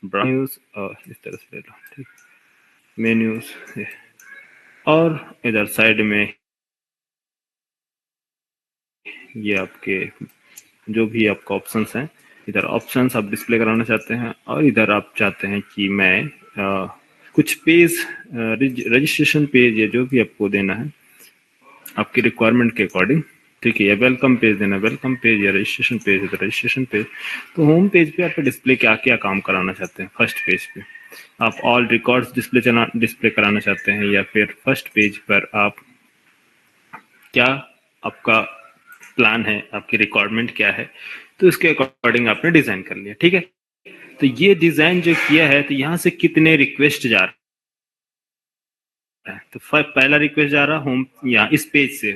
Browns और इस तरह से ले लो, ठीक, मेन्यूज, और इधर साइड में ये आपके जो भी आपका ऑप्शंस हैं, इधर ऑप्शंस आप डिस्प्ले कराना चाहते हैं, और इधर आप चाहते हैं कि मैं कुछ पेज, रजिस्ट्रेशन पेज या जो भी आपको देना है आपकी रिक्वायरमेंट के अकॉर्डिंग, ठीक है, या वेलकम पेज देना, वेलकम पेज, या रजिस्ट्रेशन पेज है तो रजिस्ट्रेशन पेज। तो होम पेज पे आप डिस्प्ले क्या क्या काम कराना चाहते हैं। फर्स्ट पेज पे आप ऑल रिकॉर्ड्स डिस्प्ले कराना चाहते हैं, या फिर फर्स्ट पेज पर आप क्या आपका प्लान है, आपकी रिक्वायरमेंट क्या है, तो इसके अकॉर्डिंग आपने डिजाइन कर लिया, ठीक है। तो ये डिजाइन जो किया है, तो यहाँ से कितने रिक्वेस्ट जा रहे हैं, तो पहला रिक्वेस्ट जा रहा होम, यहाँ इस पेज से,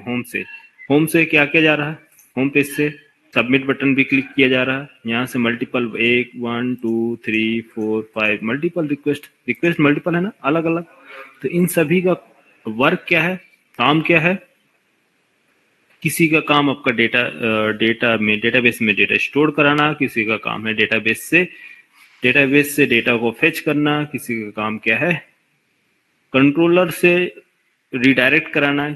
होम से क्या क्या जा रहा है, होम पेज से सबमिट बटन भी क्लिक किया जा रहा है, यहाँ से मल्टीपल 1 1 2 3 4 5 मल्टीपल रिक्वेस्ट मल्टीपल है ना, अलग अलग। तो इन सभी का वर्क क्या है, काम क्या है, किसी का काम आपका डेटाबेस में डेटा स्टोर कराना, किसी का काम है डेटाबेस से डेटा को फेच करना, किसी का काम क्या है कंट्रोलर से रिडायरेक्ट कराना,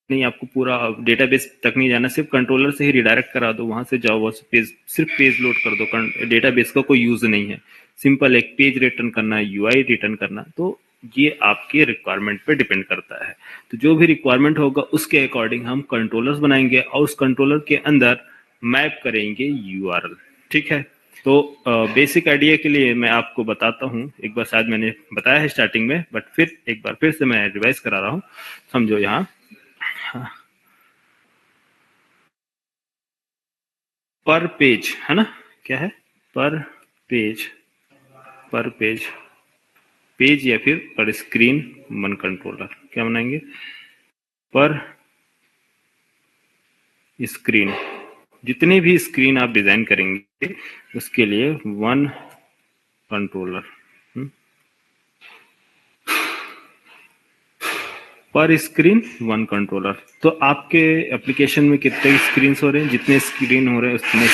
नहीं आपको पूरा डेटाबेस तक नहीं जाना, सिर्फ कंट्रोलर से ही रिडायरेक्ट करा दो, वहां से जाओ बस सिर्फ पेज लोड कर दो, डेटाबेस का कोई यूज नहीं है, सिंपल एक पेज रिटर्न करना है, यूआई रिटर्न करना। तो ये आपके रिक्वायरमेंट पे डिपेंड करता है। तो जो भी रिक्वायरमेंट होगा उसके अकॉर्डिंग हम कंट्रोलर्स बनाएंगे और उस कंट्रोलर के अंदर मैप करेंगे यूआरएल, ठीक है। तो बेसिक आइडिया के लिए मैं आपको बताता हूँ, एक बार शायद मैंने बताया है स्टार्टिंग में, बट फिर एक बार फिर से मैं रिवाइज करा रहा हूँ, समझो। यहाँ पर पेज है ना, क्या है, पर पेज, पर पेज, पेज या फिर पर स्क्रीन वन कंट्रोलर, क्या बनाएंगे, पर स्क्रीन, जितने भी स्क्रीन आप डिजाइन करेंगे उसके लिए वन कंट्रोलर, पर स्क्रीन वन कंट्रोलर। तो आपके एप्लीकेशन में कितने स्क्रीन हो रहे हैं, जितने स्क्रीन हो रहे हैं उतने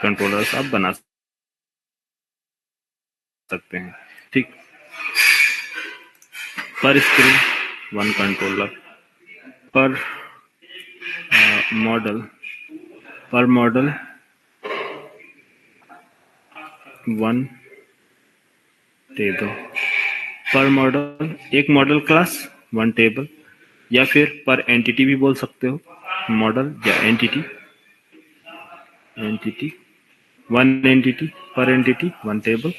कंट्रोलर्स आप बना सकते हैं, ठीक। पर स्क्रीन वन कंट्रोलर, पर मॉडल, पर मॉडल वन टेबल, पर मॉडल एक मॉडल क्लास वन टेबल, या फिर पर एंटिटी भी बोल सकते हो, मॉडल या एंटिटी, एंटिटी वन एंटिटी, पर entity one table,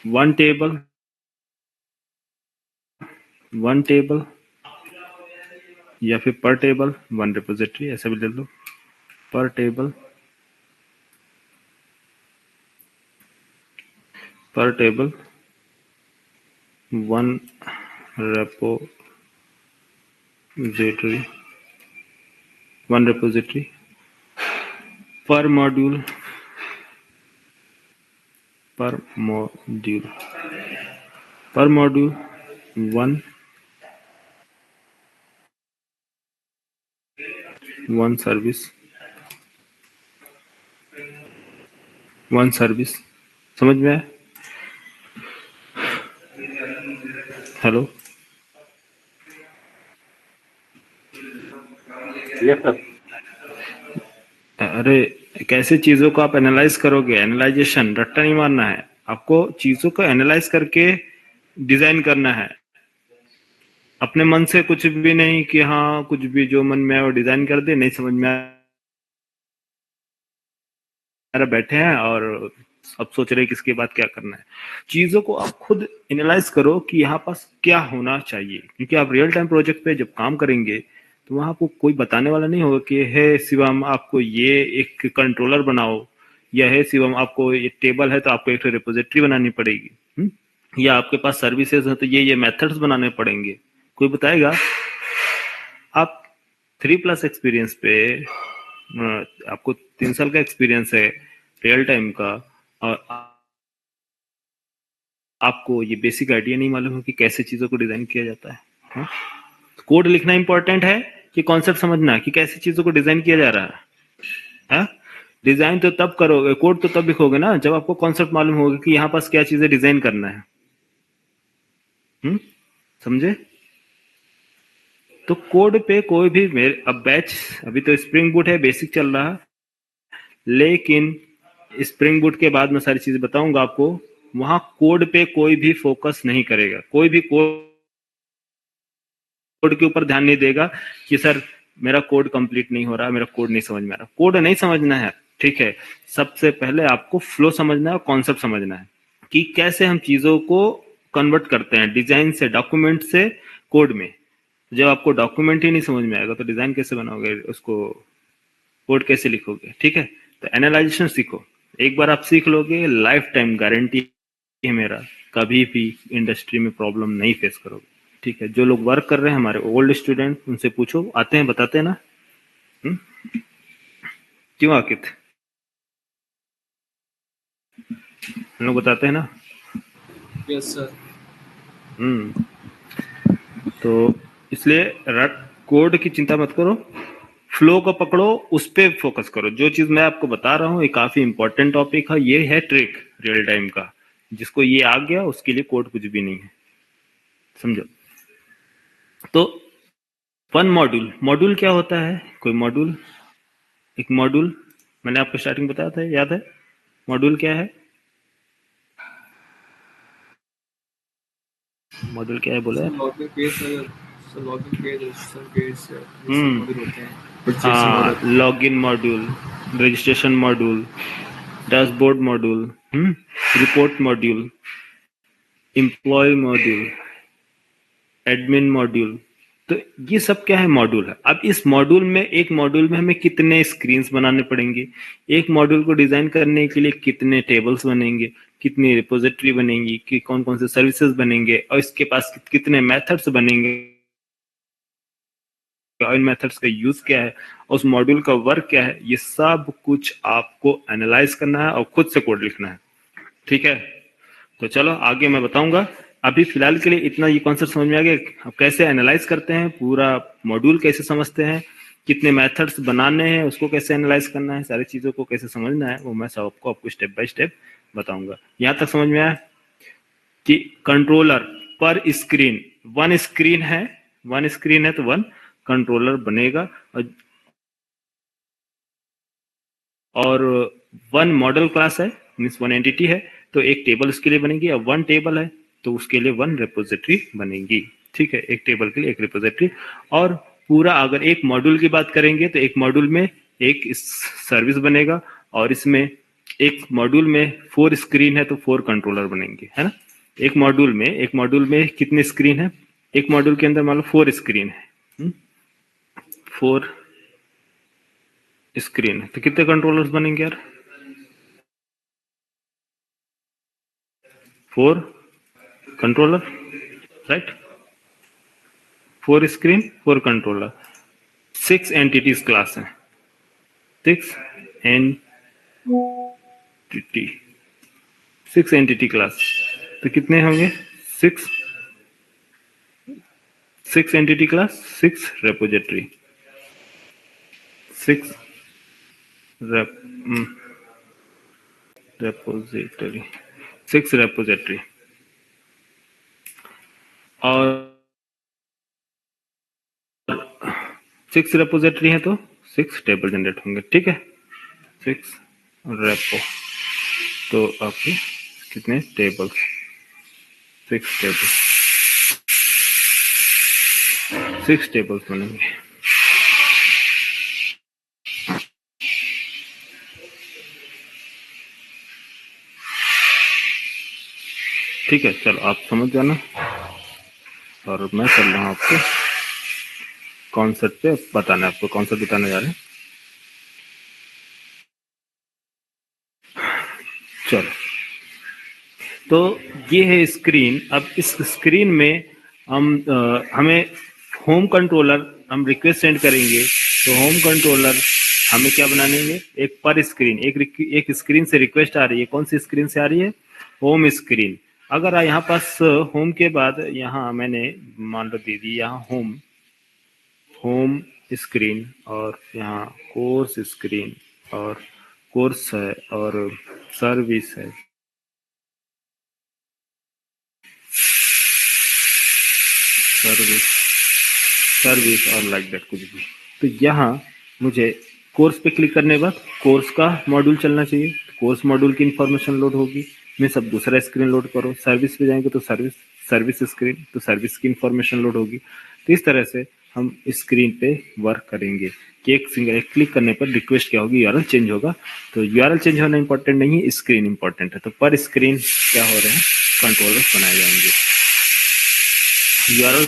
one table, one table, या फिर पर टेबल वन रिपोजिटरी, ऐसा भी ले लो, पर टेबल, पर table one repository, one repository, per module, per module, per module one service, one service। समझ में आया? Hello, yes sir. अरे कैसे चीजों को आप एनालाइज करोगे, एनालाइजेशन, रट्टा नहीं मारना है आपको, चीजों को एनालाइज करके डिजाइन करना है, अपने मन से कुछ भी नहीं कि हाँ कुछ भी जो मन में आए वो डिजाइन कर दे, नहीं समझ में आ रहा बैठे हैं और अब सोच रहे किसके बाद क्या करना है। चीजों को आप खुद एनालाइज करो कि यहाँ पास क्या होना चाहिए, क्योंकि आप रियल टाइम प्रोजेक्ट पे जब काम करेंगे तो वहां आपको कोई बताने वाला नहीं होगा कि हे शिवम आपको ये एक कंट्रोलर बनाओ, या हे शिवम आपको ये टेबल है तो आपको एक रिपोजिटरी बनानी पड़ेगी, या आपके पास सर्विसेज है तो ये मेथड्स बनाने पड़ेंगे, कोई बताएगा? आप 3+ एक्सपीरियंस पे, आपको 3 साल का एक्सपीरियंस है रियल टाइम का, और आपको ये बेसिक आइडिया नहीं मालूम है कि कैसे चीजों को डिजाइन किया जाता है, हा? कोड लिखना इंपॉर्टेंट है कि कॉन्सेप्ट समझना कि कैसे चीजों को डिजाइन किया जा रहा है, हा? डिजाइन तो तब करोगे, कोड तो तब लिखोगे ना जब आपको कॉन्सेप्ट मालूम होगा कि यहाँ पास क्या चीजें डिजाइन करना है। समझे? तो कोड पे कोई भी मेरे अब बैच, अभी तो स्प्रिंग बूट है, बेसिक चल रहा है, लेकिन स्प्रिंग बूट के बाद मैं सारी चीजें बताऊंगा आपको। वहां कोड पे कोई भी फोकस नहीं करेगा, कोई भी कोड के ऊपर ध्यान नहीं देगा कि सर मेरा कोड कंप्लीट नहीं हो रहा, मेरा कोड नहीं समझ में आ रहा। कोड नहीं समझना है, ठीक है, सबसे पहले आपको फ्लो समझना है और कॉन्सेप्ट समझना है कि कैसे हम चीजों को कन्वर्ट करते हैं डिजाइन से, डॉक्यूमेंट से कोड में। जब आपको डॉक्यूमेंट ही नहीं समझ में आएगा तो डिजाइन कैसे बनाओगे, उसको कोड कैसे लिखोगे? ठीक है, तो एनालाइजेशन सीखो। एक बार आप सीख लोगे, लाइफ टाइम गारंटी है मेरा, कभी भी इंडस्ट्री में प्रॉब्लम नहीं फेस करोगे। ठीक है, जो लोग वर्क कर रहे हैं हमारे ओल्ड स्टूडेंट, उनसे पूछो, आते हैं बताते हैं ना? क्यों आकित, हम लोग बताते हैं ना? Yes sir. तो इसलिए कोड की चिंता मत करो, फ्लो को पकड़ो, उस पर फोकस करो। जो चीज मैं आपको बता रहा हूँ ये काफी इंपॉर्टेंट टॉपिक है, ये है ट्रिक रियल टाइम का। जिसको ये आ गया उसके लिए कोड कुछ भी नहीं है, समझो? तो वन मॉड्यूल, मॉड्यूल क्या होता है? कोई मॉड्यूल, एक मॉड्यूल मैंने आपको स्टार्टिंग बताया था, याद है? मॉड्यूल क्या है? मॉड्यूल क्या है बोला सर यार? Login page, sir login page, registration page, ये सब मॉड्यूल होते हैं। परचेसिंग हाँ, order. Login module, registration module, dashboard module, report module, employ module, admin module. तो ये सब क्या है? मॉड्यूल है। अब इस मॉड्यूल में, एक मॉड्यूल में हमें कितने स्क्रीन्स बनाने पड़ेंगे, एक मॉड्यूल को डिजाइन करने के लिए कितने टेबल्स बनेंगे, कितनी रिपोजिटरी बनेंगी, कि कौन कौन से सर्विसेज बनेंगे, और इसके पास कितने मेथड्स बनेंगे, इन मेथड्स का यूज क्या है, उस मॉड्यूल का वर्क क्या है, ये सब कुछ आपको एनालाइज करना है और खुद से कोड लिखना है। ठीक है, तो चलो आगे मैं बताऊंगा। अभी फिलहाल के लिए इतना ये कॉन्सेप्ट समझ में आ गया, अब कैसे एनालाइज करते हैं, पूरा मॉड्यूल कैसे समझते हैं, कितने मेथड्स बनाने हैं, उसको कैसे एनालाइज करना है, सारी चीजों को कैसे समझना है, वो मैं सब आपको स्टेप बाय स्टेप बताऊंगा। यहां तक समझ में आया कि कंट्रोलर पर स्क्रीन, वन स्क्रीन है, वन स्क्रीन है तो वन कंट्रोलर बनेगा, और वन मॉडल क्लास है, मीन्स वन एंटिटी है, तो एक टेबल उसके लिए बनेगी, और वन टेबल है तो उसके लिए वन रिपोजिटरी बनेगी। ठीक है, एक टेबल के लिए एक रिपोजिटरी। और पूरा अगर एक मॉड्यूल की बात करेंगे तो एक मॉड्यूल में एक सर्विस बनेगा, और इसमें एक मॉड्यूल में 4 स्क्रीन है तो 4 कंट्रोलर बनेंगे, है ना? एक मॉड्यूल में कितने स्क्रीन है? एक मॉड्यूल के अंदर मान लो 4 स्क्रीन है, 4 स्क्रीन है तो कितने कंट्रोलर्स बनेंगे यार? 4 controller, right? 4 screen 4 controller, 6 entities class है, 6 एंटिटी, 6 एंटिटी क्लास, तो कितने होंगे? 6, 6 entity class, 6 repository, 6 repository, 6 repository, और 6 रेपोजिटरी है तो 6 टेबल जनरेट होंगे। ठीक है, 6 रेपो, तो आपके कितने टेबल्स? 6 टेबल्स, 6 टेबल्स बनेंगे। ठीक है, चलो आप समझ जाना, और मैं चल रहा हूँ आपको कॉन्सेप्ट पे बताना, आपको कॉन्सेप्ट बताने जा रहे हैं। चलो, तो ये है स्क्रीन। अब इस स्क्रीन में हमें होम कंट्रोलर, हम रिक्वेस्ट सेंड करेंगे तो होम कंट्रोलर हमें क्या बनाएंगे? एक पर स्क्रीन, एक स्क्रीन से रिक्वेस्ट आ रही है, कौन सी स्क्रीन से आ रही है? Home screen. अगर यहाँ पास होम के बाद यहाँ मैंने मान लो दे दी यहाँ होम स्क्रीन, और यहाँ कोर्स स्क्रीन और कोर्स है और सर्विस है, सर्विस और लाइक दैट कुछ भी। तो यहाँ मुझे कोर्स पे क्लिक करने के बाद कोर्स का मॉड्यूल चलना चाहिए, कोर्स मॉड्यूल की इंफॉर्मेशन लोड होगी, मैं सब दूसरा स्क्रीन लोड करो, सर्विस पे जाएंगे तो सर्विस स्क्रीन, तो सर्विस की इंफॉर्मेशन लोड होगी। तो इस तरह से हम स्क्रीन पे वर्क करेंगे कि एक क्लिक करने पर रिक्वेस्ट क्या होगी, यूआरएल चेंज होगा। तो यूआरएल चेंज होना इंपॉर्टेंट नहीं है, स्क्रीन इंपॉर्टेंट है। तो पर स्क्रीन क्या हो रहे हैं, कंट्रोलर्स बनाए जाएंगे। यूआरएल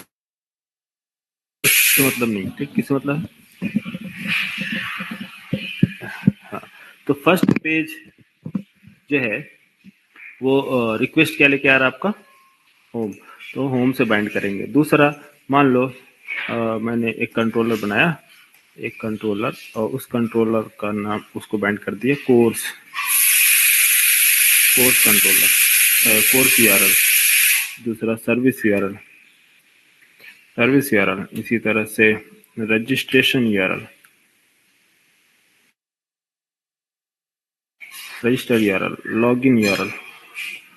मतलब नहीं, ठीक, किस मतलब हाँ। तो फर्स्ट पेज जो है वो रिक्वेस्ट क्या लेके आ रहा है आपका, होम, तो होम से बाइंड करेंगे। दूसरा, मान लो मैंने एक कंट्रोलर बनाया, एक कंट्रोलर, और उस कंट्रोलर का नाम उसको बाइंड कर दिया कोर्स कंट्रोलर, कोर्स यूआरएल। दूसरा सर्विस यूआरएल, इसी तरह से registration URL, register URL, login URL.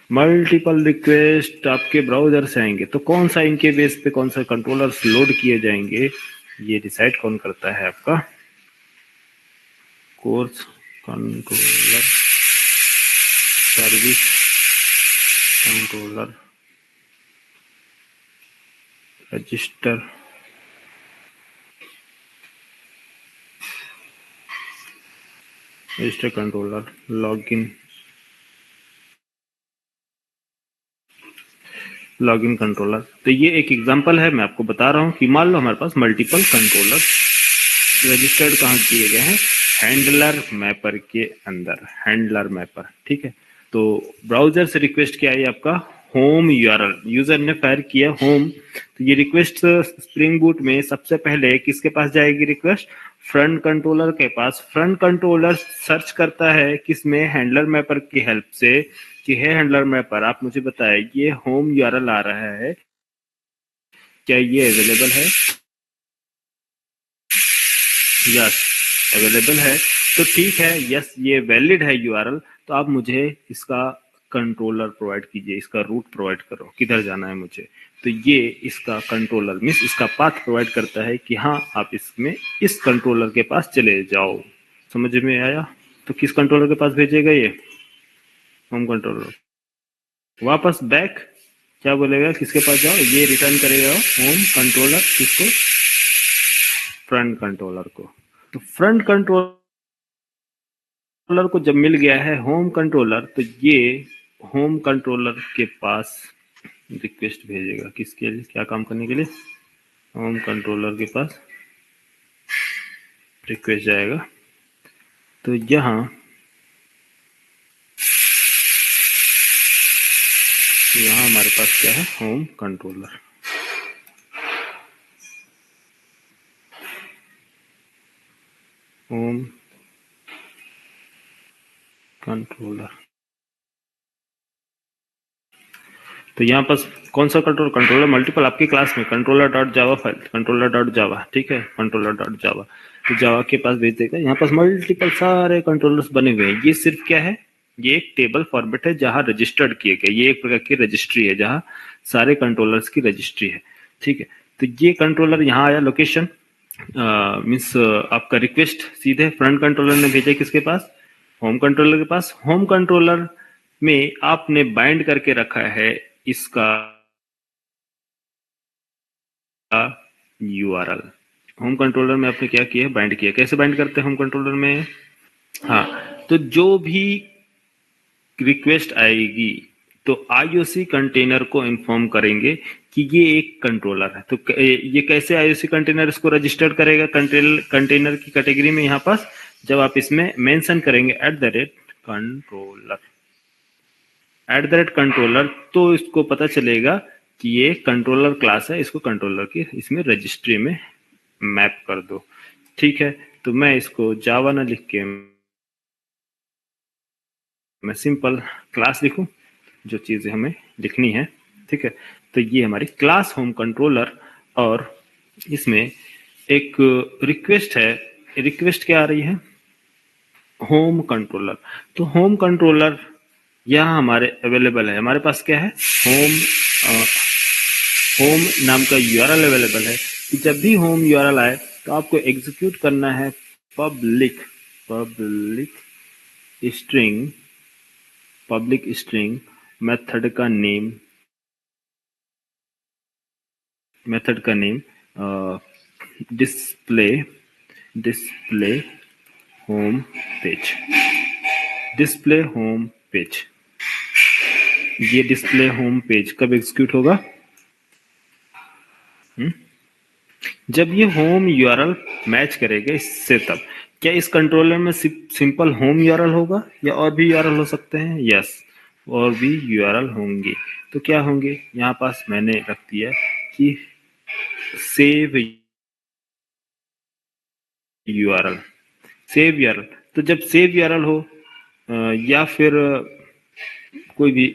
Multiple request आपके ब्राउजर से आएंगे, तो कौन सा इनके बेस पे कौन सा कंट्रोलर्स लोड किए जाएंगे, ये डिसाइड कौन करता है, आपका course controller, service controller, register, controller, login controller. तो ये एक एग्जांपल है, मैं आपको बता रहा हूँ कि मान लो हमारे पास मल्टीपल कंट्रोलर रजिस्टर्ड कहाँ किए गए हैं, हैंडलर मैपर के अंदर, हैंडलर मैपर, ठीक है। तो ब्राउजर से रिक्वेस्ट क्या है आपका, होम यूआरएल, यूजर ने फायर किया होम, तो ये रिक्वेस्ट स्प्रिंग बूट में सबसे पहले किसके पास जाएगी रिक्वेस्ट, फ्रंट कंट्रोलर के पास। फ्रंट कंट्रोलर सर्च करता है किसमें, हैंडलर मैपर की हेल्प से, कि है हैंडलर मैपर आप मुझे बताए ये होम यूआरएल आ रहा है, क्या ये अवेलेबल है, यस अवेलेबल है, तो ठीक है, यस ये वैलिड है यूआरएल, तो आप मुझे इसका कंट्रोलर प्रोवाइड कीजिए, इसका रूट प्रोवाइड करो, किधर जाना है मुझे। तो ये इसका कंट्रोलर मीन्स इसका पाथ प्रोवाइड करता है कि हाँ आप इसमें इस कंट्रोलर के पास चले जाओ। समझ में आया? तो किस कंट्रोलर के पास भेजेगा ये, होम कंट्रोलर। वापस बैक क्या बोलेगा, किसके पास जाओ, ये रिटर्न करेगा होम कंट्रोलर, किसको, फ्रंट कंट्रोलर को। तो फ्रंट कंट्रोलर को जब मिल गया है होम कंट्रोलर, तो ये होम कंट्रोलर के पास रिक्वेस्ट भेजेगा, किसके लिए, क्या काम करने के लिए, होम कंट्रोलर के पास रिक्वेस्ट जाएगा। तो यहाँ हमारे पास क्या है, होम कंट्रोलर, होम कंट्रोलर। तो यहाँ पर कौन सा कंट्रोलर मल्टीपल, आपकी क्लास में controller dot Java file, controller dot जावा, ठीक है, कंट्रोलर डॉट जावा, तो जावा के पास भेज देगा। यहाँ पास मल्टीपल सारे कंट्रोलर्स बने हुए हैं। ये सिर्फ क्या है, ये एक टेबल फॉर्मेट है जहां रजिस्टर्ड किए गए, ये एक प्रकार की रजिस्ट्री है जहां सारे कंट्रोलर्स की रजिस्ट्री है, ठीक है। तो ये कंट्रोलर यहाँ आया, लोकेशन मीन्स आपका रिक्वेस्ट सीधे फ्रंट कंट्रोलर ने भेजा किसके पास, होम कंट्रोलर के पास। होम कंट्रोलर में आपने बाइंड करके रखा है इसका यूआरएल। होम कंट्रोलर में आपने क्या किया है, बाइंड किया। कैसे बाइंड करते हैं होम कंट्रोलर में, हाँ, तो जो भी रिक्वेस्ट आएगी तो आईओसी कंटेनर को इन्फॉर्म करेंगे कि ये एक कंट्रोलर है। तो ये कैसे आईओसी कंटेनर इसको रजिस्टर करेगा कंटेनर की कैटेगरी में, यहाँ पास जब आप इसमें मेंशन करेंगे @कंट्रोलर, तो इसको पता चलेगा कि ये कंट्रोलर क्लास है, इसको कंट्रोलर की इसमें रजिस्ट्री में मैप कर दो, ठीक है। तो मैं इसको जावा ना लिख के मैं सिंपल क्लास लिखूं, जो चीजें हमें लिखनी है, ठीक है। तो ये हमारी क्लास होम कंट्रोलर, और इसमें एक रिक्वेस्ट है। रिक्वेस्ट क्या आ रही है, होम कंट्रोलर। तो होम कंट्रोलर यहाँ हमारे अवेलेबल है, हमारे पास क्या है, होम नाम का यूआरएल अवेलेबल है। कि जब भी होम यूआरएल आए तो आपको एग्जीक्यूट करना है पब्लिक स्ट्रिंग मेथड का नेम डिस्प्ले होम पेज ये डिस्प्ले होम पेज कब एग्जीक्यूट होगा? जब ये होम यूआरएल मैच करेगा इससे। तब क्या इस कंट्रोलर में सिंपल होम यूआरएल होगा या और भी यूआरएल हो सकते हैं? यस, और भी यूआरएल होंगे। तो क्या होंगे? यहाँ पास मैंने रख दिया कि सेव यूआरएल। तो जब सेव यूआरएल हो या फिर कोई भी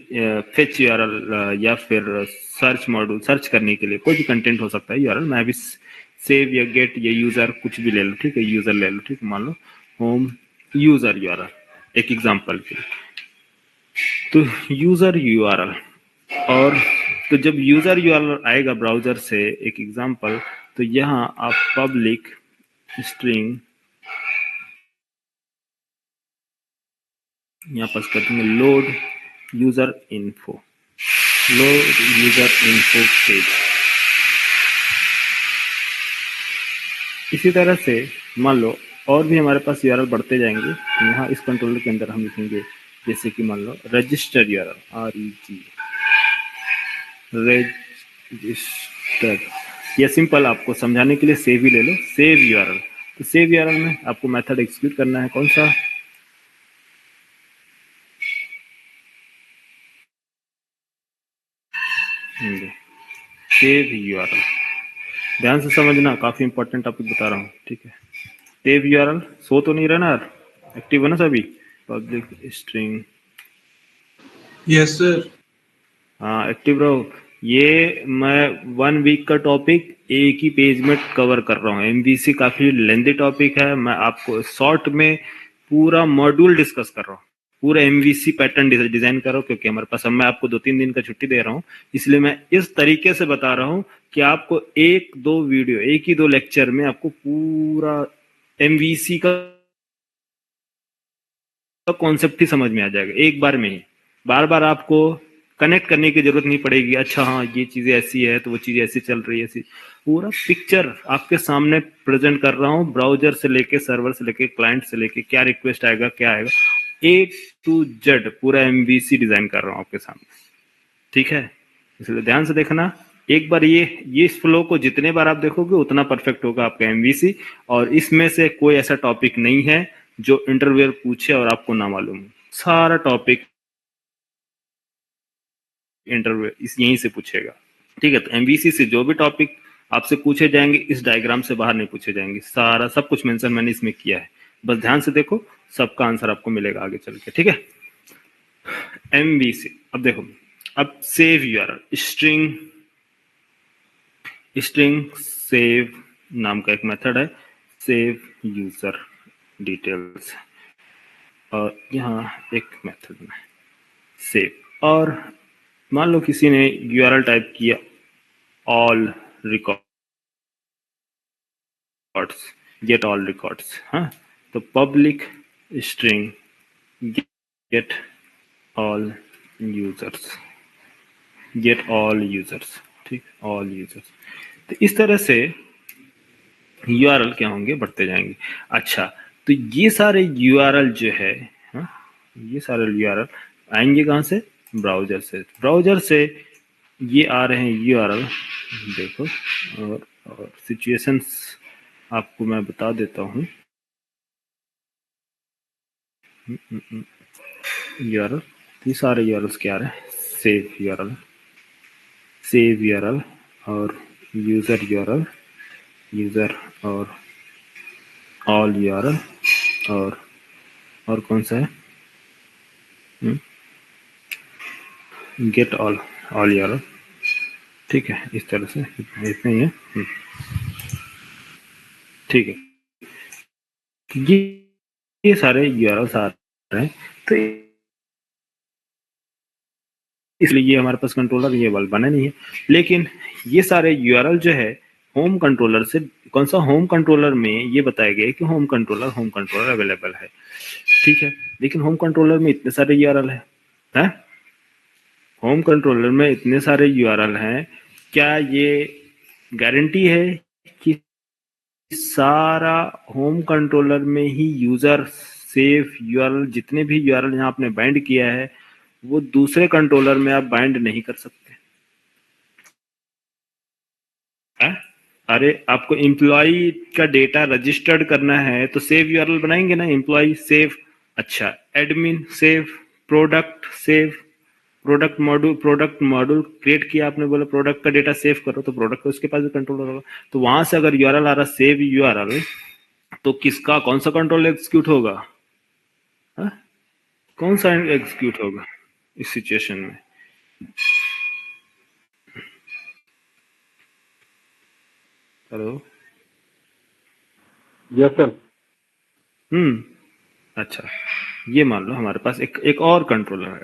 फेच यूआरएल या फिर सर्च मॉड्यूल, सर्च करने के लिए कोई भी कंटेंट हो सकता है यूआरएल। मैं भी सेव या गेट या यूजर कुछ भी ले लो, ठीक है, यूजर ले लो, ठीक है, मान लो होम यूजर यूआरएल एक एग्जांपल के लिए। तो यूजर यूआरएल, और तो जब यूजर यूआरएल आएगा ब्राउजर से एक एग्जांपल, तो यहाँ आप पब्लिक स्ट्रिंग यहाँ पास कर देंगे लोड यूजर इन्फो पेज। इसी तरह से मान लो और भी हमारे पास यूआरएल बढ़ते जाएंगे। यहाँ इस कंट्रोलर के अंदर हम लिखेंगे जैसे कि मान लो रजिस्टर यूआरएल, रजिस्टर, या सिंपल आपको समझाने के लिए सेव ही ले लो, सेव यूआरएल। तो सेव यूआरएल में आपको मेथड एग्जीक्यूट करना है, कौन सा? Save URL. ध्यान से समझना, काफी इंपॉर्टेंट टॉपिक बता रहा हूँ, ठीक है। सेव यूआरएल, सो तो नहीं रहना यार, एक्टिव है ना सभी? Public string, yes sir. हाँ एक्टिव रहो। ये मैं 1 वीक का टॉपिक एक ही पेज में कवर कर रहा हूँ। एमवीसी काफी लेंथी टॉपिक है, मैं आपको शॉर्ट में पूरा मॉड्यूल डिस्कस कर रहा हूँ, पूरा एमवीसी पैटर्न डिजाइन कर रहा हूँ, क्योंकि हमारे पास, मैं आपको 2-3 दिन का छुट्टी दे रहा हूँ, इसलिए मैं इस तरीके से बता रहा हूँ कि आपको एक ही दो लेक्चर में आपको पूरा एमवीसी का कॉन्सेप्ट ही समझ में आ जाएगा एक बार में ही। बार बार आपको कनेक्ट करने की जरूरत नहीं पड़ेगी, अच्छा हाँ ये चीजें ऐसी है तो वो चीजें ऐसी चल रही है, ऐसी पूरा पिक्चर आपके सामने प्रेजेंट कर रहा हूँ। ब्राउजर से लेके, सर्वर से लेके, क्लाइंट से लेके, क्या रिक्वेस्ट आएगा, क्या आएगा, A to Z पूरा एमवीसी डिजाइन कर रहा हूँ आपके सामने, ठीक है। इसलिए ध्यान से देखना, एक बार ये फ्लो को जितने बार आप देखोगे उतना परफेक्ट होगा आपका एमवीसी। और इसमें से कोई ऐसा टॉपिक नहीं है जो इंटरव्यूअर पूछे और आपको ना मालूम, सारा टॉपिक इंटरव्यू यहीं से पूछेगा, ठीक है। तो एमवीसी से जो भी टॉपिक आपसे पूछे जाएंगे इस डायग्राम से बाहर नहीं पूछे जाएंगे, सारा सब कुछ मेंशन मैंने इसमें किया है, बस ध्यान से देखो, सबका आंसर आपको मिलेगा आगे चल के, ठीक है। एमवीसी, अब देखो, अब सेव यूआरएल, स्ट्रिंग सेव नाम का एक मेथड है, सेव यूजर डिटेल्स, और यहाँ एक मेथड में सेव। और मान लो किसी ने यूआरएल टाइप किया all records, get all records, हाँ, तो public string get all users, ठीक, ऑल यूजर्स। तो इस तरह से यूआरएल क्या होंगे, बढ़ते जाएंगे। अच्छा, तो ये सारे यूआरएल जो है, हाँ, ये सारे यूआरएल आएंगे कहाँ से? ब्राउजर से ये आ रहे हैं यूआरएल, देखो। और सिचुएशंस आपको मैं बता देता हूँ। यूआरएल, ये सारे यूआरएल्स क्या आ रहे हैं? सेव यूआरएल और यूजर और ऑल यूआरएल, और कौन सा है? गेट ऑल यूआरएल, ठीक है। इस तरह से इतना ही है, ठीक है। ये सारे यूआरएल्स आ रहे हैं, तो इसलिए ये हमारे पास कंट्रोलर ये वाला बना नहीं है। लेकिन ये सारे यूआरएल जो है होम कंट्रोलर से, कौन सा होम कंट्रोलर में ये बताया गया है कि होम कंट्रोलर अवेलेबल है, ठीक है। लेकिन होम कंट्रोलर में इतने सारे यूआरएल है? होम कंट्रोलर में इतने सारे यूआरएल हैं, क्या ये गारंटी है कि सारा होम कंट्रोलर में ही यूजर सेफ यूआरएल, जितने भी यूआरएल यहाँ आपने बाइंड किया है वो दूसरे कंट्रोलर में आप बाइंड नहीं कर सकते है? अरे आपको एम्प्लॉय का डेटा रजिस्टर्ड करना है तो सेव यूआरएल बनाएंगे ना, एम्प्लॉय सेव, अच्छा admin save, product save, product module create किया आपने, बोला प्रोडक्ट का डेटा सेव करो, तो प्रोडक्ट का उसके पास भी कंट्रोलर होगा। तो वहां से अगर यूआरएल आ रहा सेव यूआरएल, तो किसका कौन सा कंट्रोल एग्जीक्यूट होगा? हा? कौन सा एग्जीक्यूट होगा इस सिचुएशन में? Hello, yes sir. अच्छा, ये मान लो हमारे पास एक और कंट्रोलर है,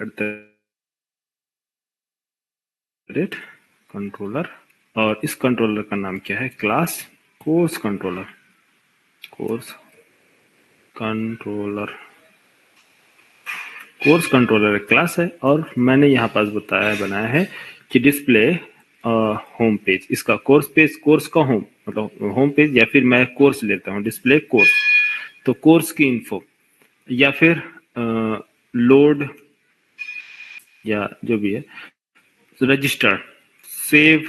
कंट्रोलर, और इस कंट्रोलर का नाम क्या है? Class course controller. Course controller एक क्लास है, और मैंने यहाँ पास बनाया है कि डिस्प्ले होम पेज, इसका कोर्स पेज, कोर्स का होम मतलब होम पेज, या फिर मैं कोर्स लेता हूँ डिस्प्ले कोर्स, तो कोर्स की इन्फो, या फिर लोड, या जो भी है रजिस्टर, सेव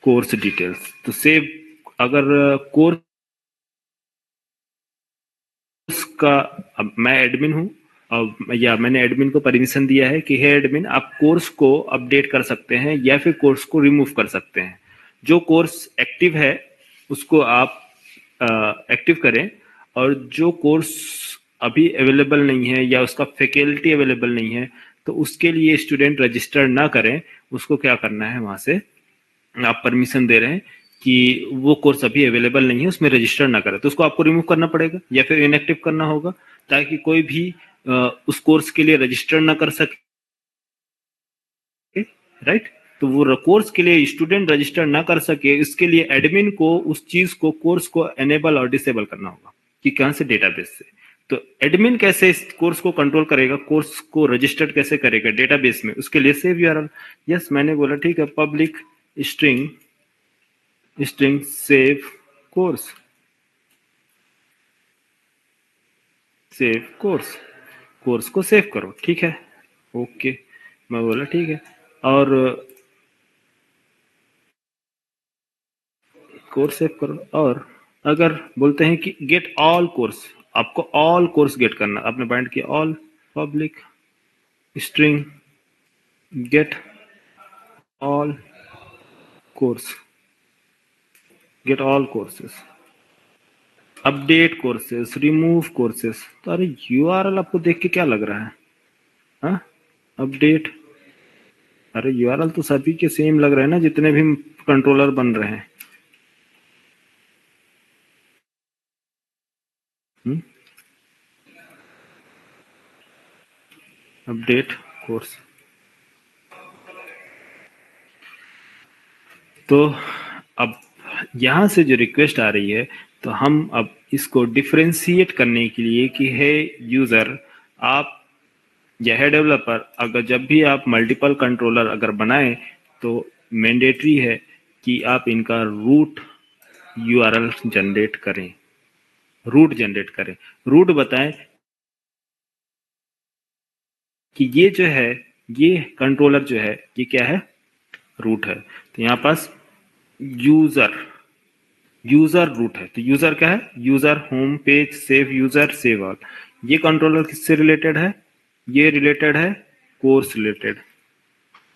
कोर्स डिटेल्स, तो सेव अगर कोर्स का, अब मैं एडमिन हूँ, या मैंने एडमिन को परमिशन दिया है कि हे एडमिन आप कोर्स को अपडेट कर सकते हैं या फिर कोर्स को रिमूव कर सकते हैं। जो कोर्स एक्टिव है उसको आप एक्टिव करें, और जो कोर्स अभी अवेलेबल नहीं है या उसका फैकल्टी अवेलेबल नहीं है तो उसके लिए स्टूडेंट रजिस्टर ना करें, उसको क्या करना है, वहां से आप परमिशन दे रहे हैं कि वो कोर्स अभी अवेलेबल नहीं है उसमें रजिस्टर ना करें, तो उसको आपको रिमूव करना पड़ेगा या फिर इनएक्टिव करना होगा, ताकि कोई भी उस कोर्स के लिए रजिस्टर ना कर सके, राइट। तो वो कोर्स के लिए स्टूडेंट रजिस्टर ना कर सके, इसके लिए एडमिन को उस चीज को, कोर्स को एनेबल और डिसेबल करना होगा, कि कहां से, डेटाबेस से। तो एडमिन कैसे इस कोर्स को कंट्रोल करेगा, कोर्स को रजिस्टर्ड कैसे करेगा डेटाबेस में, उसके लिए सेव यूआरएल। यस, मैंने बोला ठीक है, public string save course, course को सेव करो, ठीक है, ओके, मैं बोला ठीक है। और कोर्स सेव करो, और अगर बोलते हैं कि गेट ऑल कोर्स, आपको ऑल कोर्स गेट करना, आपने बाइंड किया all, public string get all course, get all courses, update courses, remove courses. तो अरे यूआरएल आपको देख के क्या लग रहा है? हाँ, अपडेट, अरे यूआरएल तो सभी के सेम लग रहे हैं ना, जितने भी कंट्रोलर बन रहे हैं। अपडेट कोर्स, तो अब यहां से जो रिक्वेस्ट आ रही है, तो हम अब इसको डिफरेंशिएट करने के लिए कि हे यूजर, आप या है डेवलपर, अगर जब भी आप मल्टीपल कंट्रोलर अगर बनाएं तो मैंडेटरी है कि आप इनका रूट यूआरएल जनरेट करें, रूट बताएं कि ये जो है, ये कंट्रोलर जो है ये क्या है, रूट है। तो यहाँ पास यूजर रूट है, तो यूजर क्या है, user home page save user save all. ये कंट्रोलर किससे रिलेटेड है? ये रिलेटेड है कोर्स रिलेटेड,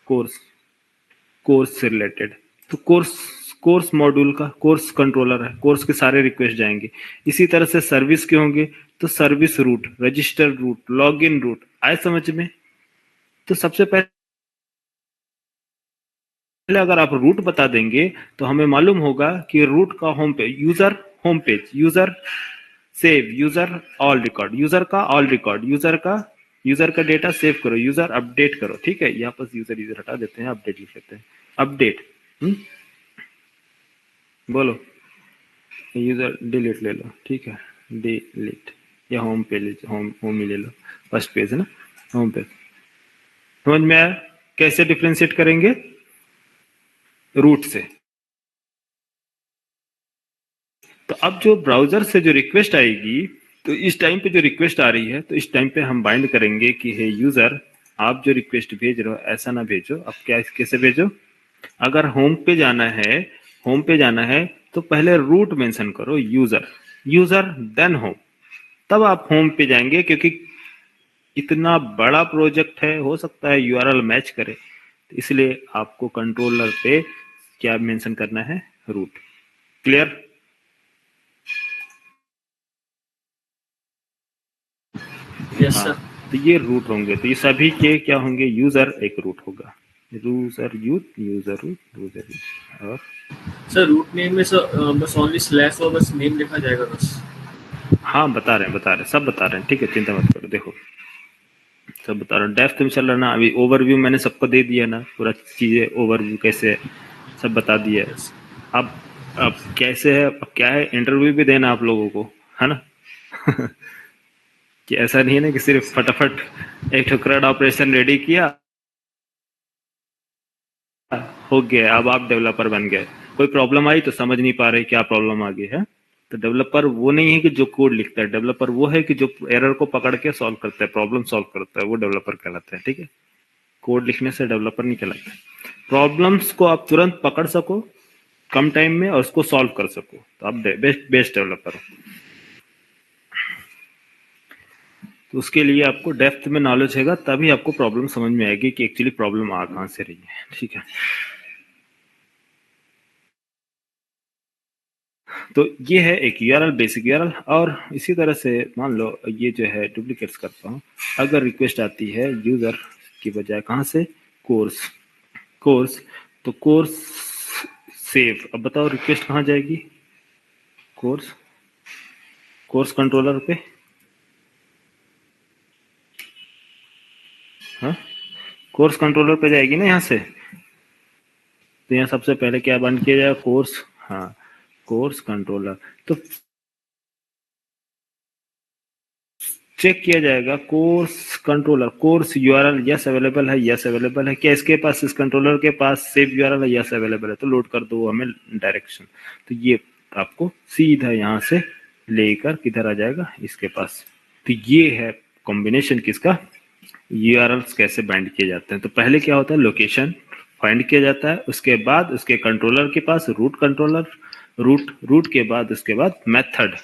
कोर्स से रिलेटेड। तो कोर्स मॉड्यूल का कोर्स कंट्रोलर है, कोर्स के सारे रिक्वेस्ट जाएंगे। इसी तरह से सर्विस के होंगे, तो service route, register route, log in route, आए समझ में? तो सबसे पहले अगर आप रूट बता देंगे तो हमें मालूम होगा कि रूट का home page, user save user all record, user का ऑल रिकॉर्ड, यूजर का डेटा सेव करो, यूजर अपडेट करो। ठीक है, यहाँ पर यूजर हटा देते हैं, अपडेट लिख लेते हैं, अपडेट। बोलो, यूजर डिलीट ले लो। ठीक है, डिलीट, या होम पे ले, होम ही ले लो, फर्स्ट पेज है ना, होम पेज। समझ में आया कैसे डिफ्रेंशिएट करेंगे? रूट से। तो अब जो ब्राउजर से जो रिक्वेस्ट आएगी, तो इस टाइम पे जो रिक्वेस्ट आ रही है, तो इस टाइम पे हम बाइंड करेंगे कि हे यूजर, आप जो रिक्वेस्ट भेज रहे हो ऐसा ना भेजो। अब क्या, कैसे भेजो? अगर होम पे जाना है तो पहले रूट मेंशन करो, यूजर देन होम, तब आप होम पे जाएंगे। क्योंकि इतना बड़ा प्रोजेक्ट है, हो सकता है यूआरएल मैच करे, तो इसलिए आपको कंट्रोलर पे क्या मेंशन करना है? रूट। क्लियर? यस हाँ, सर। तो ये रूट होंगे, तो ये सभी के क्या होंगे? यूजर एक रूट होगा, यूजर रूट। और सर रूट नेम में सर बस ओनली स्लैश और बस नेम लिखा जाएगा बस। हाँ, बता रहे हैं, सब बता रहे हैं। ठीक है, चिंता मत करो। देखो, सब बता रहा हूँ, डेप्थ में चल रहा ना। अभी ओवरव्यू मैंने सबको दे दिया ना, पूरा चीजें ओवरव्यू कैसे है सब बता दिया है। यस। अब कैसे है, अब क्या है, इंटरव्यू भी देना आप लोगों को, है ना? कि ऐसा नहीं है ना कि सिर्फ फटाफट एक ठुकराड ऑपरेशन रेडी किया, हो गया, अब आप डेवलपर बन गए। कोई प्रॉब्लम आई तो समझ नहीं पा रहे क्या प्रॉब्लम आ गई है। तो डेवलपर वो नहीं है कि जो कोड लिखता है, डेवलपर वो है कि जो एरर को पकड़ के सॉल्व करता है, प्रॉब्लम सॉल्व करता है, वो डेवलपर कहलाता है। ठीक है, कोड लिखने से डेवलपर नहीं कहलाता। प्रॉब्लम्स को आप तुरंत पकड़ सको कम टाइम में और उसको सॉल्व कर सको, तो आप बेस्ट डेवलपर हो। तो उसके लिए आपको डेप्थ में नॉलेज होगा, तभी आपको प्रॉब्लम समझ में आएगी कि एक्चुअली प्रॉब्लम आ कहां से रही है। ठीक है, तो ये है एक यूआरएल, बेसिक यूआरएल। और इसी तरह से मान लो ये जो है डुप्लीकेट्स करता हूँ, अगर रिक्वेस्ट आती है यूजर की बजाय कहां से? कोर्स, तो कोर्स सेव। अब बताओ रिक्वेस्ट कहां जाएगी? कोर्स कंट्रोलर पे। हाँ, कोर्स कंट्रोलर पे जाएगी ना यहाँ से। तो यहाँ सबसे पहले क्या बंद किया जाए? कोर्स। हाँ, कोर्स कंट्रोलर। तो चेक किया जाएगा course controller, course URL yes available है, यस अवेलेबल है। क्या इसके पास, इस कंट्रोलर के पास सेव यूआरएल है? यस अवेलेबल है, तो लोड कर दो हमें डायरेक्शन। तो ये आपको सीधा यहाँ से लेकर किधर आ जाएगा? इसके पास। तो ये है कॉम्बिनेशन किसका? यूआरएल्स कैसे बाइंड किए जाते हैं। तो पहले क्या होता है? लोकेशन फाइंड किया जाता है, उसके बाद उसके कंट्रोलर के पास रूट कंट्रोलर, रूट के बाद उसके बाद मेथड।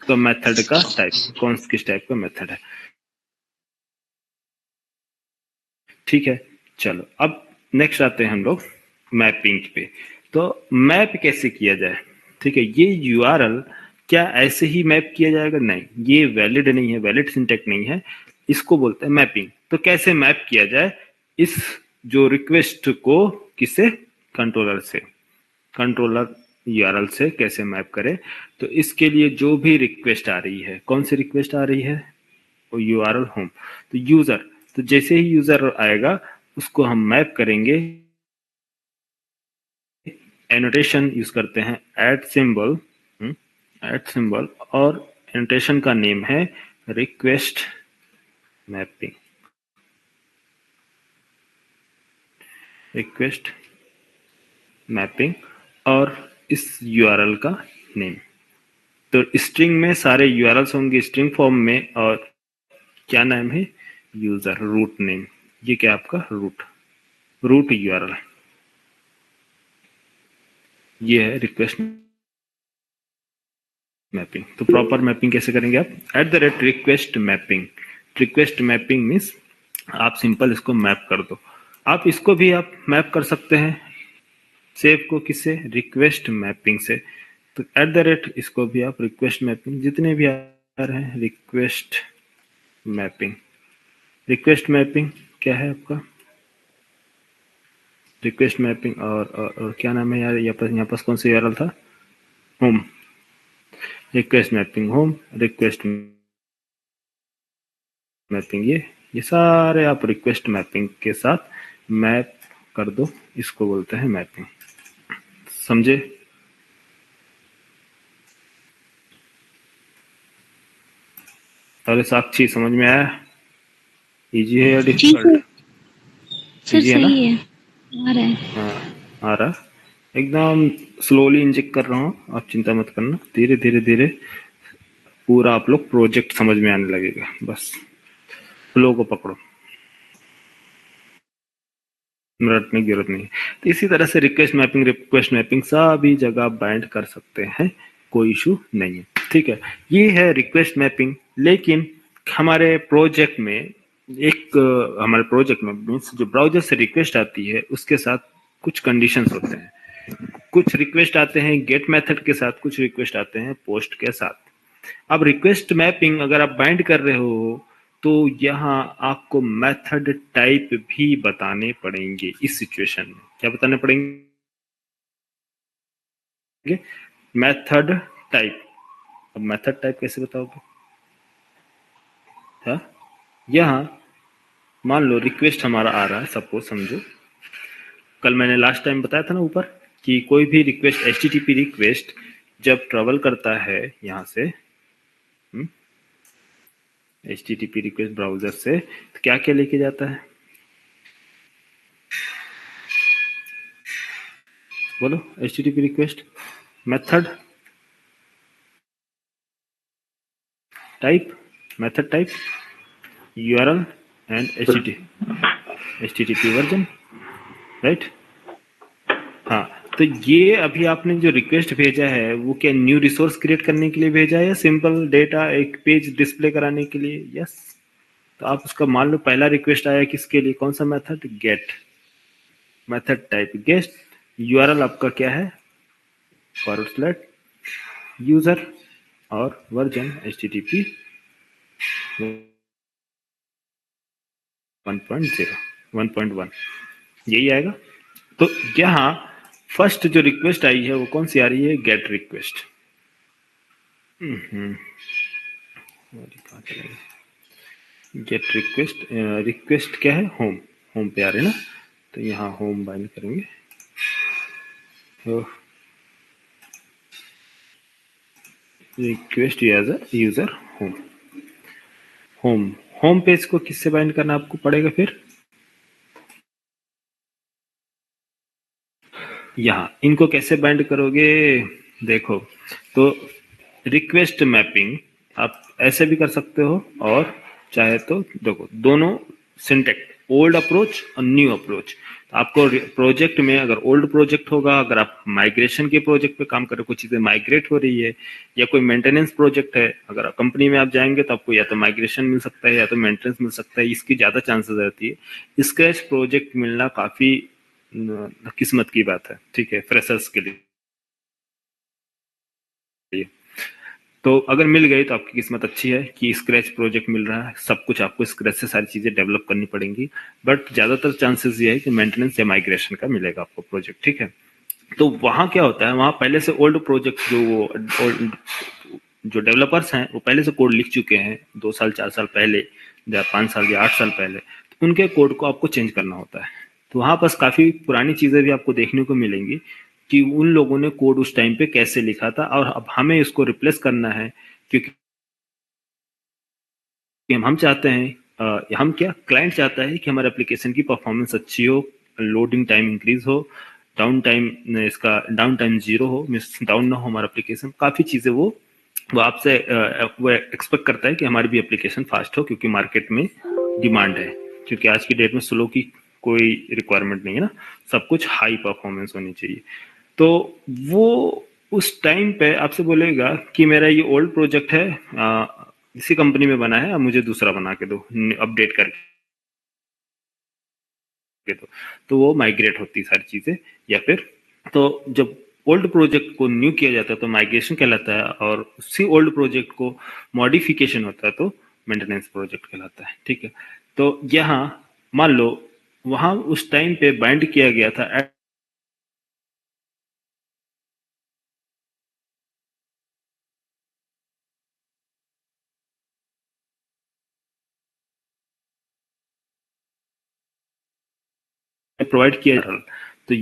तो मेथड का टाइप, कौन किस टाइप का मेथड है। ठीक है, चलो अब नेक्स्ट आते हैं हम लोग मैपिंग पे। तो मैप कैसे किया जाए? ठीक है, ये यूआरएल क्या ऐसे ही मैप किया जाएगा? नहीं, ये वैलिड नहीं है, वैलिड सिंटैक्स नहीं है, इसको बोलते हैं मैपिंग। तो कैसे मैप किया जाए इस जो रिक्वेस्ट को? किसे? कंट्रोलर से, कंट्रोलर यूआरएल से कैसे मैप करें? तो इसके लिए जो भी रिक्वेस्ट आ रही है, कौन सी रिक्वेस्ट आ रही है? वो यूआरएल होम। तो यूजर, तो जैसे ही यूजर आएगा उसको हम मैप करेंगे, एनोटेशन यूज करते हैं, एट सिंबल, और एनोटेशन का नेम है रिक्वेस्ट मैपिंग, रिक्वेस्ट मैपिंग, और इस यूआरएल का नेम। तो स्ट्रिंग में सारे यूआरएल्स होंगे स्ट्रिंग फॉर्म में, और क्या नाम है? User route name. ये क्या आपका? Route URL. ये है रिक्वेस्ट मैपिंग। तो प्रॉपर मैपिंग कैसे करेंगे आप? @request मैपिंग मीन्स आप सिंपल इसको मैप कर दो। आप इसको भी आप मैप कर सकते हैं, सेव को किससे? रिक्वेस्ट मैपिंग से। तो इसको भी आप रिक्वेस्ट मैपिंग, जितने भी आ रहे हैं रिक्वेस्ट मैपिंग क्या है आपका? रिक्वेस्ट मैपिंग और क्या नाम है यार? यहाँ पर कौन सा यूआरएल था? Home. Request mapping home, request mapping ये सारे आप रिक्वेस्ट मैपिंग के साथ मैप कर दो, इसको बोलते हैं मैपिंग। समझे? अरे साक्षी, समझ में आया? इजी है या डिफिकल्ट? सर इजी है ना? सही है, आ रहा है। हाँ, आ रहा। एकदम स्लोली इंजेक्ट कर रहा हूँ, आप चिंता मत करना। धीरे धीरे धीरे पूरा आप लोग प्रोजेक्ट समझ में आने लगेगा। बस फ्लो को पकड़ो, रटने की जरूरत नहीं है। तो इसी तरह से रिक्वेस्ट मैपिंग सभी जगह आप बाइंड कर सकते हैं, कोई इशू नहीं है। ठीक है, ये है रिक्वेस्ट मैपिंग। लेकिन हमारे प्रोजेक्ट में हमारे प्रोजेक्ट में मीन्स जो ब्राउजर से रिक्वेस्ट आती है उसके साथ कुछ कंडीशंस होते हैं। कुछ रिक्वेस्ट आते हैं गेट मेथड के साथ, कुछ रिक्वेस्ट आते हैं पोस्ट के साथ। अब रिक्वेस्ट मैपिंग अगर आप बाइंड कर रहे हो तो यहाँ आपको मेथड टाइप भी बताने पड़ेंगे। इस सिचुएशन में क्या बताने पड़ेंगे? Method type. अब मेथड टाइप कैसे बताओगे? हाँ, यहाँ मान लो रिक्वेस्ट हमारा आ रहा है, सपोज समझो कल मैंने लास्ट टाइम बताया था ना ऊपर कि कोई भी रिक्वेस्ट HTTP रिक्वेस्ट जब ट्रेवल करता है यहाँ से HTTP रिक्वेस्ट ब्राउजर से, तो क्या क्या लेके जाता है? बोलो। HTTP request method type, method type, URL and HTTP version, right? हाँ, तो ये अभी आपने जो रिक्वेस्ट भेजा है वो क्या न्यू रिसोर्स क्रिएट करने के लिए भेजा है या सिंपल डेटा एक पेज डिस्प्ले कराने के लिए? यस। तो आप उसका मान लो पहला रिक्वेस्ट आया किसके लिए, कौन सा method? Get. Method type get, URL आपका क्या है? / यूजर और वर्जन HTTP 1.1 यही आएगा। तो यहाँ फर्स्ट जो रिक्वेस्ट आई है वो कौन सी आ रही है? Get request. Get request, request क्या है? होम पे आ रहे ना, तो यहाँ होम बाइंड करेंगे। Request as a user home page को किससे बाइंड करना आपको पड़ेगा? फिर यहाँ इनको कैसे बाइंड करोगे? देखो, तो रिक्वेस्ट मैपिंग आप ऐसे भी कर सकते हो और चाहे तो देखो दोनों सिंटेक्ट, ओल्ड अप्रोच और न्यू अप्रोच। आपको प्रोजेक्ट में अगर ओल्ड प्रोजेक्ट होगा, अगर आप माइग्रेशन के प्रोजेक्ट पे काम कर रहे हो, कुछ चीजें माइग्रेट हो रही है या कोई मेंटेनेंस प्रोजेक्ट है, अगर कंपनी में आप जाएंगे तो आपको या तो माइग्रेशन मिल सकता है या तो मेंटेनेंस मिल सकता है, इसकी ज्यादा चांसेस रहती है। स्क्रैच प्रोजेक्ट मिलना काफी किस्मत की बात है, ठीक है, फ्रेशर्स के लिए। तो अगर मिल गई तो आपकी किस्मत अच्छी है कि स्क्रैच प्रोजेक्ट मिल रहा है, सब कुछ आपको स्क्रैच से सारी चीजें डेवलप करनी पड़ेंगी। बट ज्यादातर चांसेस ये है कि मेंटेनेंस या माइग्रेशन का मिलेगा आपको प्रोजेक्ट, ठीक है। तो वहां क्या होता है, वहां पहले से ओल्ड प्रोजेक्ट जो डेवलपर्स हैं वो पहले से कोड लिख चुके हैं 2 साल 4 साल पहले या 5 साल या 8 साल पहले, तो उनके कोड को आपको चेंज करना होता है। तो वहां पास काफी पुरानी चीजें भी आपको देखने को मिलेंगी कि उन लोगों ने कोड उस टाइम पे कैसे लिखा था और अब हमें इसको रिप्लेस करना है, क्योंकि हम चाहते हैं हम क्या, क्लाइंट चाहता है कि हमारे एप्लीकेशन की परफॉर्मेंस अच्छी हो, लोडिंग टाइम इंक्रीज हो, इसका डाउन टाइम 0 हो, मिस डाउन ना हो हमारा एप्लीकेशन। काफी चीजें वो आपसे वो एक्सपेक्ट करता है कि हमारी भी एप्लीकेशन फास्ट हो, क्योंकि मार्केट में डिमांड है। क्योंकि आज की डेट में स्लो की कोई रिक्वायरमेंट नहीं है ना, सब कुछ हाई परफॉर्मेंस होनी चाहिए। तो वो उस टाइम पे आपसे बोलेगा कि मेरा ये ओल्ड प्रोजेक्ट है, इसी कंपनी में बना है, अब मुझे दूसरा बना के दो, अपडेट करके दो। तो वो माइग्रेट होती है सारी चीजें। या फिर तो जब ओल्ड प्रोजेक्ट को न्यू किया जाता है तो माइग्रेशन कहलाता है, और उसी ओल्ड प्रोजेक्ट को मॉडिफिकेशन होता है तो मेंटेनेंस प्रोजेक्ट कहलाता है, ठीक है। तो यहाँ मान लो वहां उस टाइम पे बाइंड किया गया था प्रोवाइड किया URL, तो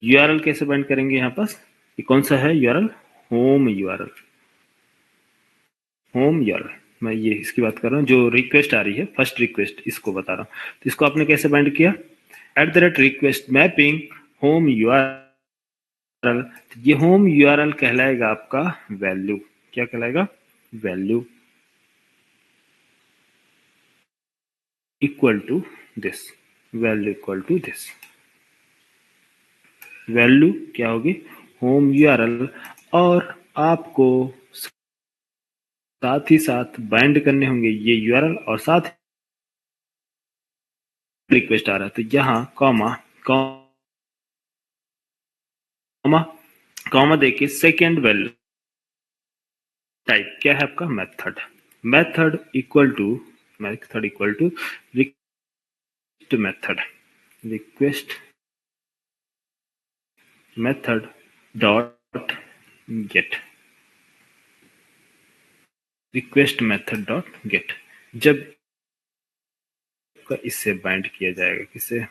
URL कैसे बाइंड करेंगे यहाँ पास? ये कौन सा है URL? Home URL। Home URL, मैं ये इसकी बात कर रहा हूँ, जो रिक्वेस्ट आ रही है, फर्स्ट रिक्वेस्ट, इसको बता रहा हूँ। तो इसको आपने कैसे बाइंड किया? @request mapping home URL। ये होम URL कहलाएगा आपका वैल्यू। क्या कहलाएगा? Value equal to this. Value equal to this. Value क्या होगी? Home URL। और आपको साथ ही साथ बाइंड करने होंगे ये URL, और साथ रिक्वेस्ट आ रहा है, तो यहाँ कॉमा कॉमा कॉमा देके सेकेंड वैल्यू टाइप क्या है आपका? Method. Method equal to request method dot get. Request method dot get. जब इससे बाइंड किया जाएगा, किसे?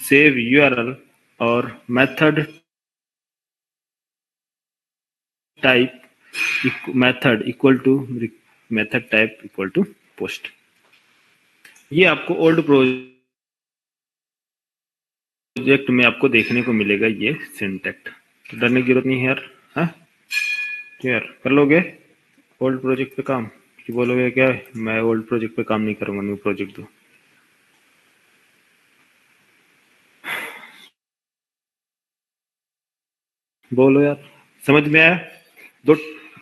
सेव URL और method type method equal to method type equal to post. ये आपको ओल्ड प्रोजेक्ट में आपको देखने को मिलेगा ये सिंटैक्स। तो डरने की जरूरत नहीं है यार। हाँ यार, कर लोगे ओल्ड प्रोजेक्ट पे काम? कि बोलोगे क्या मैं ओल्ड प्रोजेक्ट पे काम नहीं करूंगा, न्यू प्रोजेक्ट दो? बोलो यार, समझ में आया? दो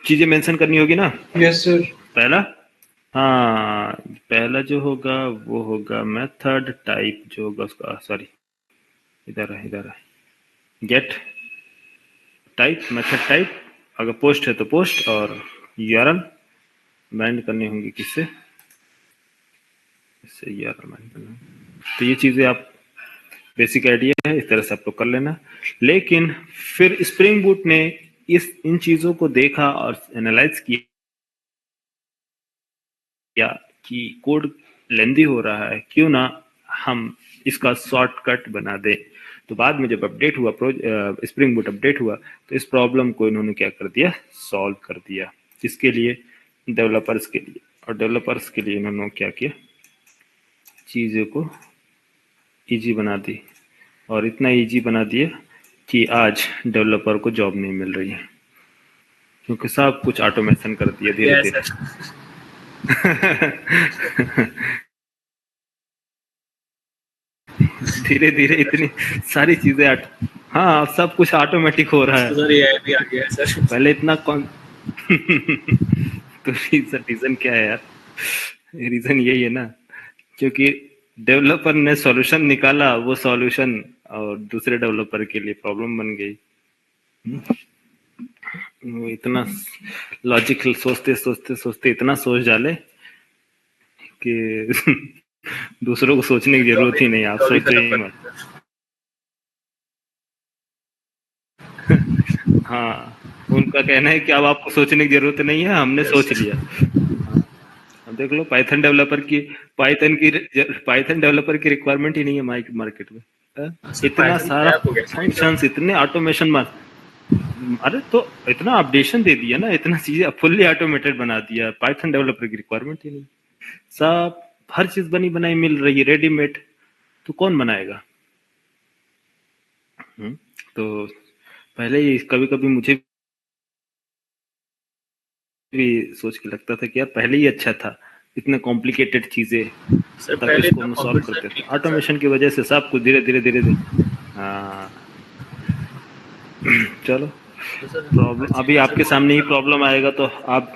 चीजें मेंशन करनी होगी ना? Yes sir. पहला, हाँ, पहला जो होगा वो होगा मेथड टाइप, जो होगा उसका, सॉरी इधर है गेट टाइप, मेथड टाइप। अगर पोस्ट है तो पोस्ट, और URL बाइंड करनी होंगी किससे? इससे URL बाइंड करना। तो ये चीजें आप बेसिक आइडिया है, इस तरह से आप लोग कर लेना। लेकिन फिर स्प्रिंग बूट ने इन चीजों को देखा और एनालाइज किया कि कोड लेंदी हो रहा है, क्यों ना हम इसका शॉर्टकट बना दें। तो बाद में जब अपडेट हुआ, स्प्रिंग बूट अपडेट हुआ, तो इस प्रॉब्लम को इन्होंने क्या कर दिया? सॉल्व कर दिया। किसके लिए? डेवलपर्स के लिए। और डेवलपर्स के लिए इन्होंने क्या किया? चीज़ों को इजी बना दी, और इतना इजी बना दिया कि आज डेवलपर को जॉब नहीं मिल रही है, क्योंकि सब कुछ ऑटोमेशन कर दिया धीरे धीरे। धीरे धीरे इतनी सारी चीजें हाँ, सब कुछ ऑटोमेटिक हो रहा है। सर ये भी आ गया है सर। पहले इतना तो रीजन क्या है यार? रीजन यही है ना, क्योंकि डेवलपर ने सॉल्यूशन निकाला, वो सॉल्यूशन और दूसरे डेवलपर के लिए प्रॉब्लम बन गई। वो इतना लॉजिकल सोचते सोचते सोचते इतना सोच डाले कि दूसरों को सोचने की जरूरत ही नहीं, आप सोचते ही मत। हाँ, उनका कहना है कि अब आपको सोचने की जरूरत नहीं है, हमने सोच लिया। अब देख लो, पाइथन डेवलपर की रिक्वायरमेंट ही नहीं है मार्केट में। इतना सारा फंक्शंस, इतने ऑटोमेशन अरे तो इतना अपडेशन दे दिया ना, इतना चीजें फुल्ली ऑटोमेटेड बना दिया, पाइथन डेवलपर की रिक्वायरमेंट ही नहीं, सब हर चीज बनी बनाई मिल रही है रेडीमेड, तो कौन बनाएगा? तो पहले ही कभी कभी मुझे भी सोच के लगता था कि यार पहले ही अच्छा था, इतने कॉम्प्लिकेटेड चीजें सर तक पहले इसको इतना हम सॉल्व कंप्यूटर करते साइंस थे, ठीक था सर। ऑटोमेशन की वजह से सब कुछ धीरे धीरे धीरे धीरे। हाँ चलो, तो सर प्रॉब्लम हर चीज़ अभी में सर आपके सामने ही कंप्यूटर। प्रॉब्लम आएगा तो आप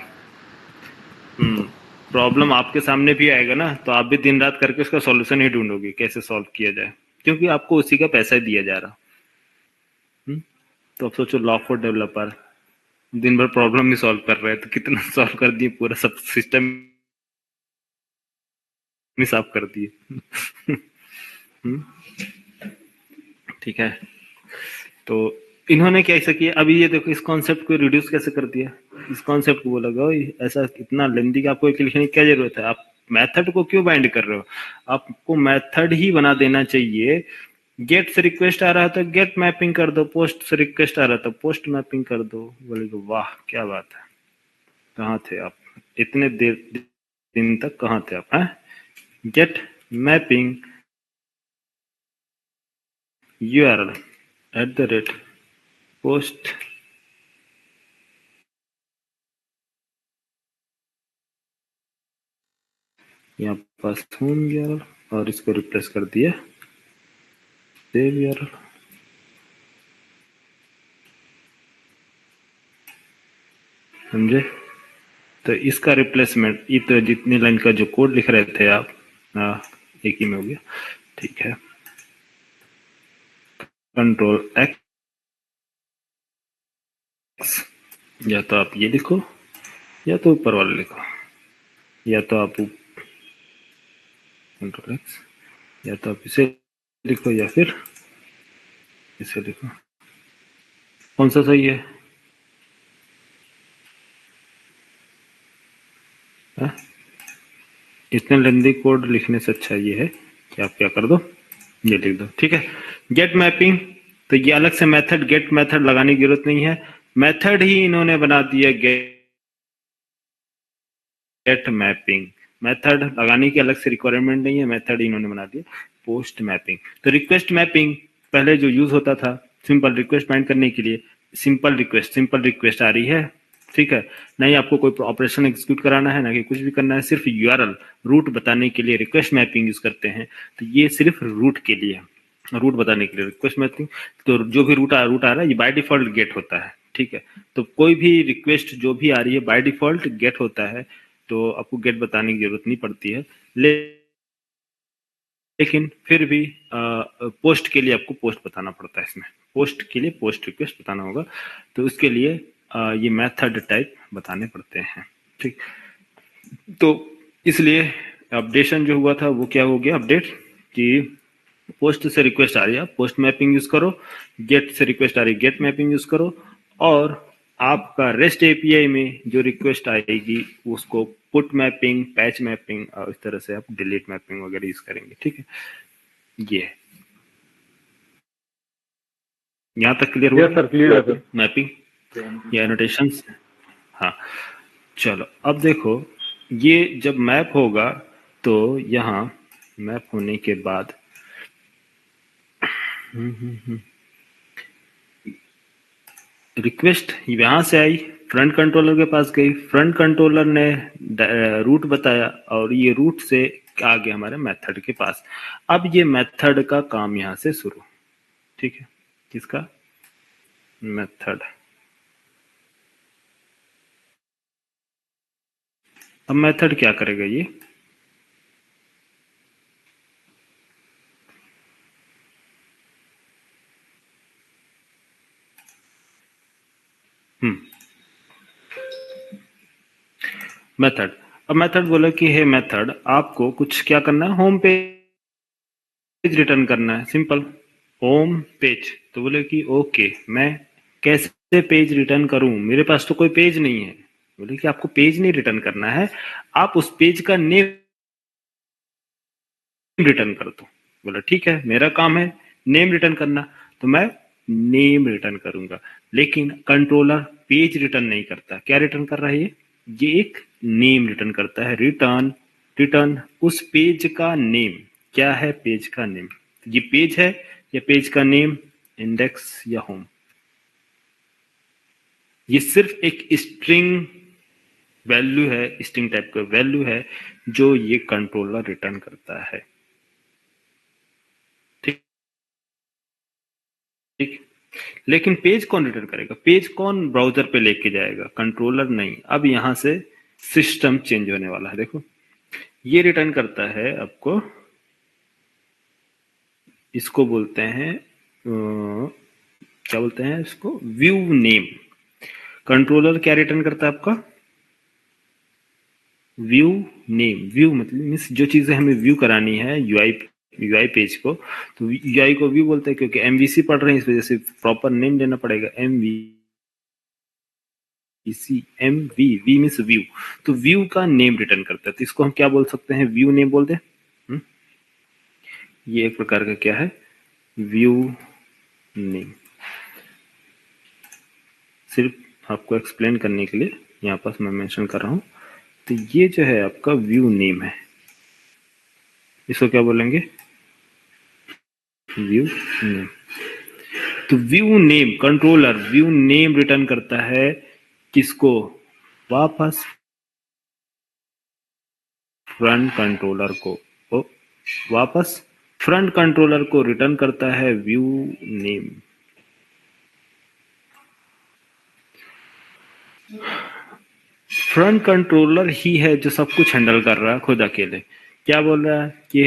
प्रॉब्लम आपके सामने भी आएगा ना, तो आप भी दिन रात करके उसका सॉल्यूशन ही ढूंढोगे कैसे सॉल्व किया जाए, क्योंकि आपको उसी का पैसा दिया जा रहा। तो आप सोचो लॉ फॉर डेवलपर दिन भर प्रॉब्लम ही सॉल्व कर रहे हैं, तो कितना सॉल्व कर दिए, पूरा सब सिस्टम ही साफ कर दिए। ठीक है, तो इन्होंने क्या ऐसा किया, अभी ये देखो इस कॉन्सेप्ट को रिड्यूस कैसे कर दिया, इस कॉन्सेप्ट को बोला गया ऐसा कितना लेंदी, आपको एक लिखने की क्या जरूरत है, आप मेथड को क्यों बाइंड कर रहे हो, आपको मेथड ही बना देना चाहिए। गेट से रिक्वेस्ट आ रहा है तो गेट मैपिंग कर दो, पोस्ट से रिक्वेस्ट आ रहा है तो पोस्ट मैपिंग कर दो। बोले वाह क्या बात है, कहाँ थे आप इतने देर दिन तक, कहाँ थे आप हैं? गेट मैपिंग URL @post यहाँ पास होम URL और इसको रिप्लेस कर दिया सेव URL। समझे? तो इसका रिप्लेसमेंट ये तो जितनी लाइन का जो कोड लिख रहे थे आप, एक ही में हो गया। ठीक है, Ctrl+X, या तो आप ये लिखो या तो ऊपर वाले लिखो, या तो आप Ctrl+X, या तो आप इसे लिखो या फिर इसे लिखो, कौन सा सही है? इतने लेंदी कोड लिखने से अच्छा ये है कि आप क्या कर दो, ये लिख दो। ठीक है, गेट मैपिंग, तो ये अलग से मेथड गेट मेथड लगाने की जरूरत नहीं है, मेथड ही इन्होंने बना दिया गेट मैपिंग, मेथड लगाने की अलग से रिक्वायरमेंट नहीं है, मेथड इन्होंने बना दिया। पोस्ट मैपिंग, तो रिक्वेस्ट मैपिंग पहले जो यूज होता था सिंपल रिक्वेस्ट बाइंड करने के लिए, सिंपल रिक्वेस्ट आ रही है। ठीक है, नहीं आपको कोई ऑपरेशन एग्जीक्यूट कराना है ना कि कुछ भी करना है, सिर्फ यूआरएल रूट बताने के लिए रिक्वेस्ट मैपिंग यूज करते हैं। तो ये सिर्फ रूट के लिए, रूट बताने के लिए रिक्वेस्ट मैपिंग। तो जो भी रूट आ रहा है ये बाय डिफॉल्ट गेट होता है। ठीक है, तो कोई भी रिक्वेस्ट जो भी आ रही है बाय डिफॉल्ट गेट होता है, तो आपको गेट बताने की जरूरत नहीं पड़ती है। लेकिन फिर भी पोस्ट के लिए आपको पोस्ट बताना पड़ता है, इसमें पोस्ट के लिए पोस्ट रिक्वेस्ट बताना होगा, तो उसके लिए ये मेथड टाइप बताने पड़ते हैं। ठीक, तो इसलिए अपडेशन जो हुआ था वो क्या हो गया अपडेट, कि पोस्ट से रिक्वेस्ट आ रही है पोस्ट मैपिंग यूज करो, गेट से रिक्वेस्ट आ रही है गेट मैपिंग यूज करो, और आपका रेस्ट एपीआई में जो रिक्वेस्ट आएगी उसको पुट मैपिंग, पैच मैपिंग और इस तरह से आप डिलीट मैपिंग वगैरह यूज करेंगे। ठीक है, ये है, यहाँ तक क्लियर हुआ? सर क्लियर है सर। मैपिंग या एनोटेशंस। हाँ चलो, अब देखो ये जब मैप होगा तो यहाँ मैप होने के बाद रिक्वेस्ट यहां से आई, फ्रंट कंट्रोलर के पास गई, फ्रंट कंट्रोलर ने रूट बताया और ये रूट से आ गया हमारे मेथड के पास। अब ये मेथड का काम यहां से शुरू। ठीक है, किसका? मेथड। अब मेथड क्या करेगा ये, मेथड। अब मेथड बोला कि हे मेथड आपको कुछ क्या करना है, होम पेज रिटर्न करना है, सिंपल होम पेज। तो बोले कि ओके मैं कैसे पेज रिटर्न करूं, मेरे पास तो कोई पेज नहीं है। बोले कि आपको पेज नहीं रिटर्न करना है, आप उस पेज का नेम रिटर्न कर दो। बोला ठीक है, मेरा काम है नेम रिटर्न करना, तो मैं नेम रिटर्न करूंगा। लेकिन कंट्रोलर पेज रिटर्न नहीं करता। क्या रिटर्न कर रहा है ये एक नेम रिटर्न करता है। रिटर्न रिटर्न उस पेज का नेम। क्या है पेज का नेम? ये पेज है या पेज का नेम, इंडेक्स या होम। ये सिर्फ एक स्ट्रिंग वैल्यू है, स्ट्रिंग टाइप का वैल्यू है जो ये कंट्रोलर रिटर्न करता है। ठीक ठीक। लेकिन पेज कौन रिटर्न करेगा? पेज कौन ब्राउजर पे लेके जाएगा? कंट्रोलर नहीं। अब यहां से सिस्टम चेंज होने वाला है। देखो ये रिटर्न करता है आपको, इसको बोलते हैं क्या बोलते हैं इसको, व्यू नेम। कंट्रोलर क्या रिटर्न करता है आपका? View name. व्यू मतलब मीन्स जो चीजें हमें व्यू करानी है यूआई पेज को, तो यूआई को व्यू बोलते हैं क्योंकि एमवीसी पढ़ रहे हैं, इस वजह से प्रॉपर नेम देना पड़ेगा। MVC, MV, V means view. तो व्यू का नेम रिटर्न करता है, तो इसको हम क्या बोल सकते हैं? व्यू नेम बोल दे। ये एक प्रकार का क्या है? View name. सिर्फ आपको एक्सप्लेन करने के लिए यहाँ पास मैं मेंशन कर रहा हूँ। तो ये जो है आपका व्यू नेम है, इसको क्या बोलेंगे? View name. तो view name, controller view name return करता है किसको? वापस फ्रंट कंट्रोलर को। वापस फ्रंट कंट्रोलर को रिटर्न करता है व्यू नेम। फ्रंट कंट्रोलर ही है जो सब कुछ हैंडल कर रहा है खुद अकेले। क्या बोल रहा है कि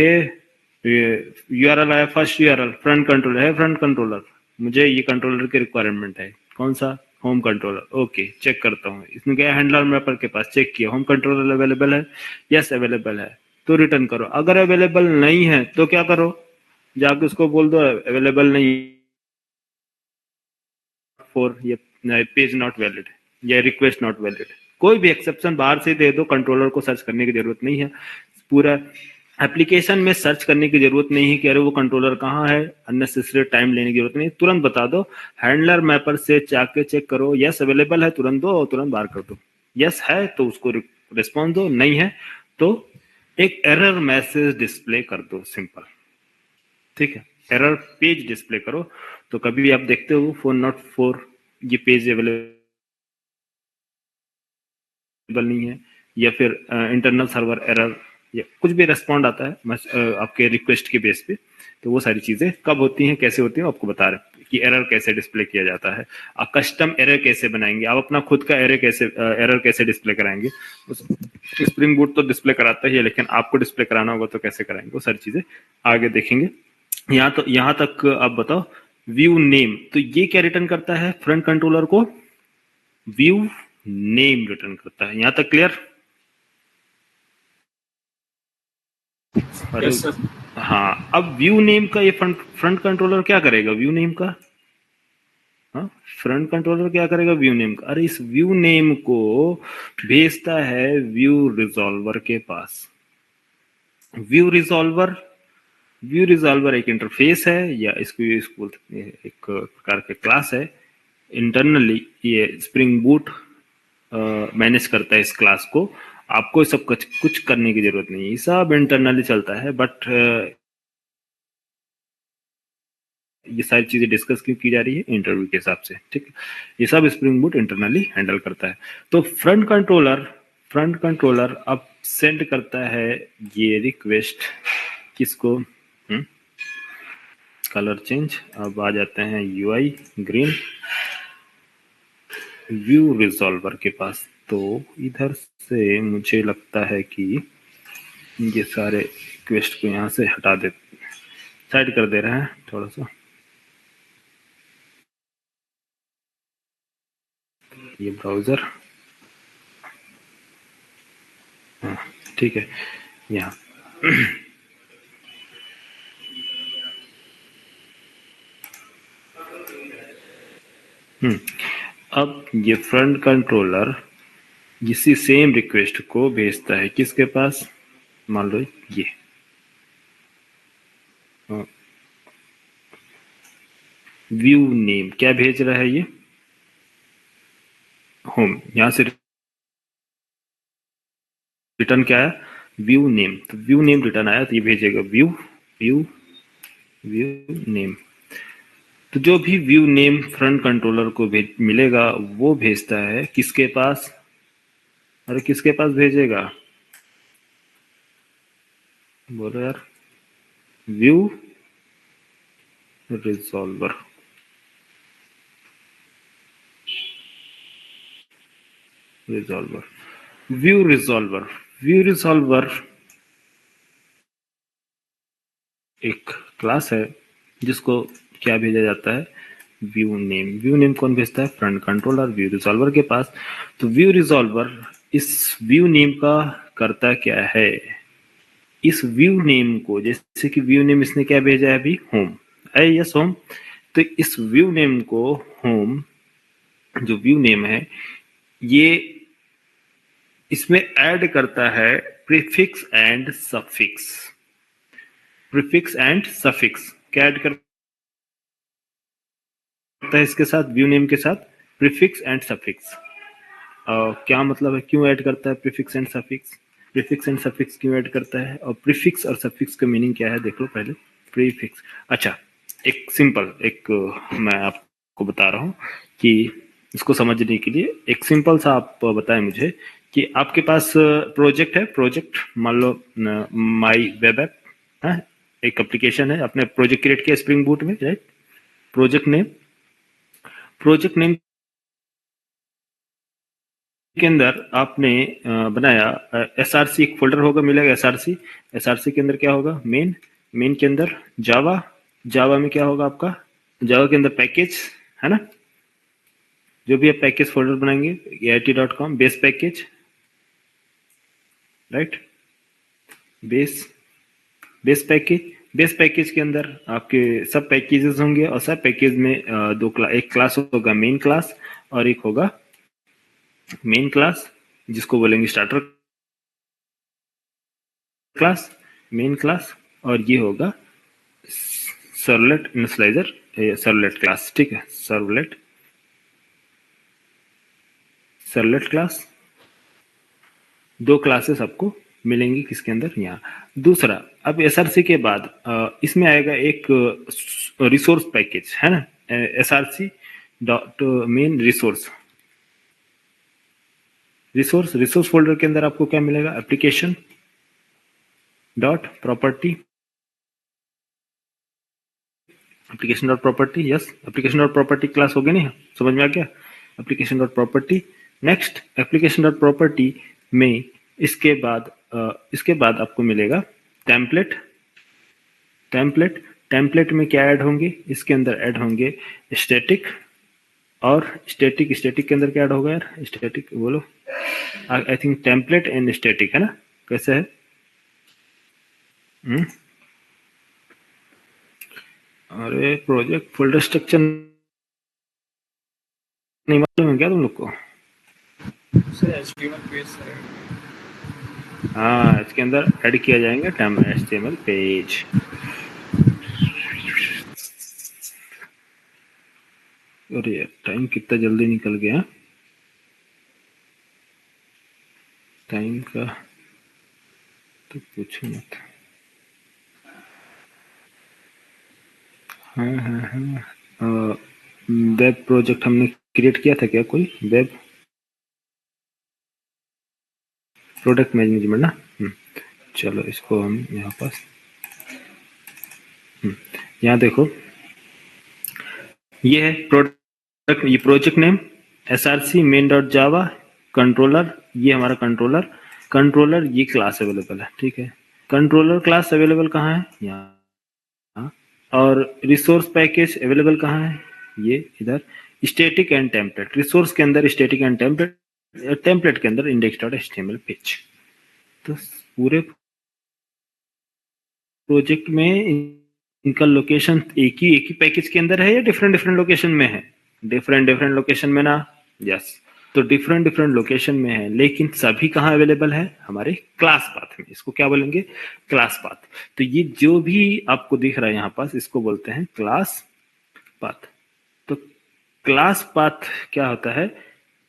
यूआरएल है, फर्स्ट यूआरएल फ्रंट कंट्रोलर है। फ्रंट कंट्रोलर, मुझे ये कंट्रोलर की रिक्वायरमेंट है। कौन सा? Home controller. ओके, चेक करता हूँ। इसमें गया हैंडलर मैपर के पास, चेक किया होम कंट्रोलर अवेलेबल है, यस अवेलेबल है, तो रिटर्न करो। अगर अवेलेबल नहीं है तो क्या करो? जाके उसको बोल दो अवेलेबल नहीं फॉर, ये पेज नॉट वैलिड या रिक्वेस्ट नॉट वैलिड। कोई भी एक्सेप्शन बाहर से दे दो, कंट्रोलर को सर्च करने की जरूरत नहीं है। पूरा एप्लीकेशन में सर्च करने की जरूरत नहीं है कि अरे वो कंट्रोलर कहाँ है, अननेसेसरी टाइम लेने की जरूरत नहीं, तुरंत बता दो। हैंडलर मैपर से जाके चेक करो, यस अवेलेबल है तुरंत दो और तुरंत बाहर कर दो। यस है तो उसको रिस्पॉन्स दो, नहीं है तो एक एरर मैसेज डिस्प्ले कर दो, सिंपल। ठीक है, एरर पेज डिस्प्ले करो। तो कभी भी आप देखते हो फोन नॉट फोर, ये पेज अवेलेबल नहीं है, या फिर इंटरनल सर्वर एरर या कुछ भी रेस्पॉन्ड आता है आपके रिक्वेस्ट के बेस पे, तो वो सारी चीजें कब होती हैं, कैसे होती हैं, आपको बता रहे हैं कि एरर कैसे डिस्प्ले किया जाता है। आप कस्टम एरर कैसे बनाएंगे, आप अपना खुद का एरर कैसे डिस्प्ले कराएंगे। स्प्रिंग बूट तो डिस्प्ले कराता ही है, लेकिन आपको डिस्प्ले कराना होगा तो कैसे कराएंगे, वो सारी चीजें आगे देखेंगे। यहाँ तक आप बताओ। व्यू नेम, तो ये क्या रिटर्न करता है? फ्रंट कंट्रोलर को व्यू नेम रिटर्न करता है। यहां तक क्लियर? अरे यस सर। हाँ, अब व्यू नेम का ये फ्रंट कंट्रोलर क्या करेगा? व्यू नेम का, हाँ, फ्रंट कंट्रोलर क्या करेगा व्यू नेम का? अरे इस व्यू नेम को भेजता है व्यू रिजॉल्वर के पास। व्यू रिजॉल्वर, व्यू रिजॉल्वर एक इंटरफेस है, या इसको बोल सकते हैं एक प्रकार का क्लास है। इंटरनली ये स्प्रिंग बूट मैनेज करता है इस क्लास को। आपको सब कुछ करने की जरूरत नहीं है, सब इंटरनली चलता है। बट ये सारी चीजें डिस्कस क्यों की जा रही है? इंटरव्यू के हिसाब से, ठीक है। ये सब स्प्रिंग बूट इंटरनली हैंडल करता है। तो फ्रंट कंट्रोलर अब सेंड करता है ये रिक्वेस्ट किसको? कलर चेंज, अब आ जाते हैं यूआई ग्रीन, व्यू रिजॉल्वर के पास। तो इधर से मुझे लगता है कि ये सारे रिक्वेस्ट को यहाँ से हटा दे, साइड कर दे रहे हैं थोड़ा सा। ये ब्राउजर, हाँ ठीक है, यहाँ अब ये फ्रंट कंट्रोलर इसी सेम रिक्वेस्ट को भेजता है किसके पास? मान लो ये व्यू नेम क्या भेज रहा है? ये होम, यहाँ से रिटर्न क्या आया, व्यू नेम, तो व्यू नेम रिटर्न आया, तो ये भेजेगा व्यू व्यू व्यू नेम। तो जो भी व्यू नेम फ्रंट कंट्रोलर को मिलेगा वो भेजता है किसके पास, अरे किसके पास भेजेगा, बोलो यार, व्यू रिजॉल्वर। व्यू रिजॉल्वर एक क्लास है जिसको क्या भेजा जाता है, व्यू नेम। व्यू नेम कौन भेजता है, फ्रंट कंट्रोलर व्यू रिजॉल्वर के पास। तो व्यू रिजॉल्वर इस व्यू नेम का करता क्या है, इस व्यू नेम को, जैसे कि व्यू नेम इसने क्या भेजा है अभी, होम, यस होम, तो इस व्यू नेम को होम, जो व्यू नेम है ये इसमें ऐड करता है prefix and suffix. Prefix and suffix क्या ऐड करता है इसके साथ, व्यू नेम के साथ, प्रीफिक्स एंड सफिक्स। क्या मतलब है, क्यों ऐड करता है prefix and suffix, prefix and suffix क्यों ऐड करता है, और प्रीफिक्स और सफिक्स का मीनिंग क्या है देख लो पहले। प्रीफिक्स, अच्छा एक सिंपल एक मैं आपको बता रहा हूँ कि इसको समझने के लिए एक सिंपल सा आप बताएं मुझे कि आपके पास प्रोजेक्ट है, प्रोजेक्ट मान लो माई वेब ऐप है, एक एप्लीकेशन है, आपने प्रोजेक्ट क्रिएट किया स्प्रिंग बूट में, राइट। प्रोजेक्ट नेम के अंदर आपने बनाया एसआरसी, एक फोल्डर होगा मिलेगा एसआरसी। एसआरसी के अंदर क्या होगा, मेन के अंदर जावा में क्या होगा आपका, जावा के अंदर पैकेज है ना, जो भी आप पैकेज फोल्डर बनाएंगे AIT.com base package, right, base package के अंदर आपके सब पैकेजेस होंगे, और सब पैकेज में एक क्लास होगा मेन क्लास, और एक होगा मेन क्लास जिसको बोलेंगे स्टार्टर क्लास, मेन क्लास, और ये होगा सर्वलेट इनिशियलाइजर, सर्वलेट क्लास, ठीक है, सर्वलेट क्लास। दो क्लासेस आपको मिलेंगी किसके अंदर, यहाँ। दूसरा, अब एसआरसी के बाद इसमें आएगा एक रिसोर्स पैकेज है ना, SRC dot main resource folder के अंदर आपको क्या मिलेगा, application dot property, application dot property, yes, application dot property class हो गई, नहीं समझ में आ गया, application dot property. Next, application dot property में इसके बाद आपको मिलेगा टेम्पलेट में क्या ऐड होंगे, इसके अंदर ऐड होंगे स्टैटिक, और स्टैटिक के अंदर क्या ऐड होगा यार, स्टैटिक बोलो, I think template and static है ना, कैसे है, अरे प्रोजेक्ट फोल्डर स्ट्रक्चर नहीं मालूम है क्या तुम लोग को, सर HTML पेज है, हाँ इसके अंदर ऐड किया जाएंगे HTML पेज। अरे टाइम कितना जल्दी निकल गया, टाइम का तो पूछो मत। हाँ, वेब प्रोजेक्ट हमने क्रिएट किया था क्या, कोई वेब प्रोडक्ट मैनेजमेंट ना, चलो इसको हम यहाँ पास, यहाँ देखो ये है प्रोडक्ट, ये project name SRC main dot जावा कंट्रोलर, ये हमारा कंट्रोलर ये क्लास अवेलेबल है, ठीक है, कंट्रोलर क्लास अवेलेबल कहाँ है, यहाँ, और रिसोर्स पैकेज अवेलेबल कहाँ है, ये इधर, स्टैटिक एंड टेम्पलेट, रिसोर्स के अंदर स्टैटिक एंड टेम्पलेट के अंदर index.html पेज। तो पूरे प्रोजेक्ट में इनका लोकेशन एक ही पैकेज के अंदर है या डिफरेंट लोकेशन में है, डिफरेंट लोकेशन में ना, यस, तो डिफरेंट लोकेशन में है, लेकिन सभी कहाँ अवेलेबल है, हमारे क्लास पाथ में, इसको क्या बोलेंगे, क्लास पाथ। तो ये जो भी आपको दिख रहा है यहाँ पास, इसको बोलते हैं क्लास पाथ। तो क्लास पाथ क्या होता है,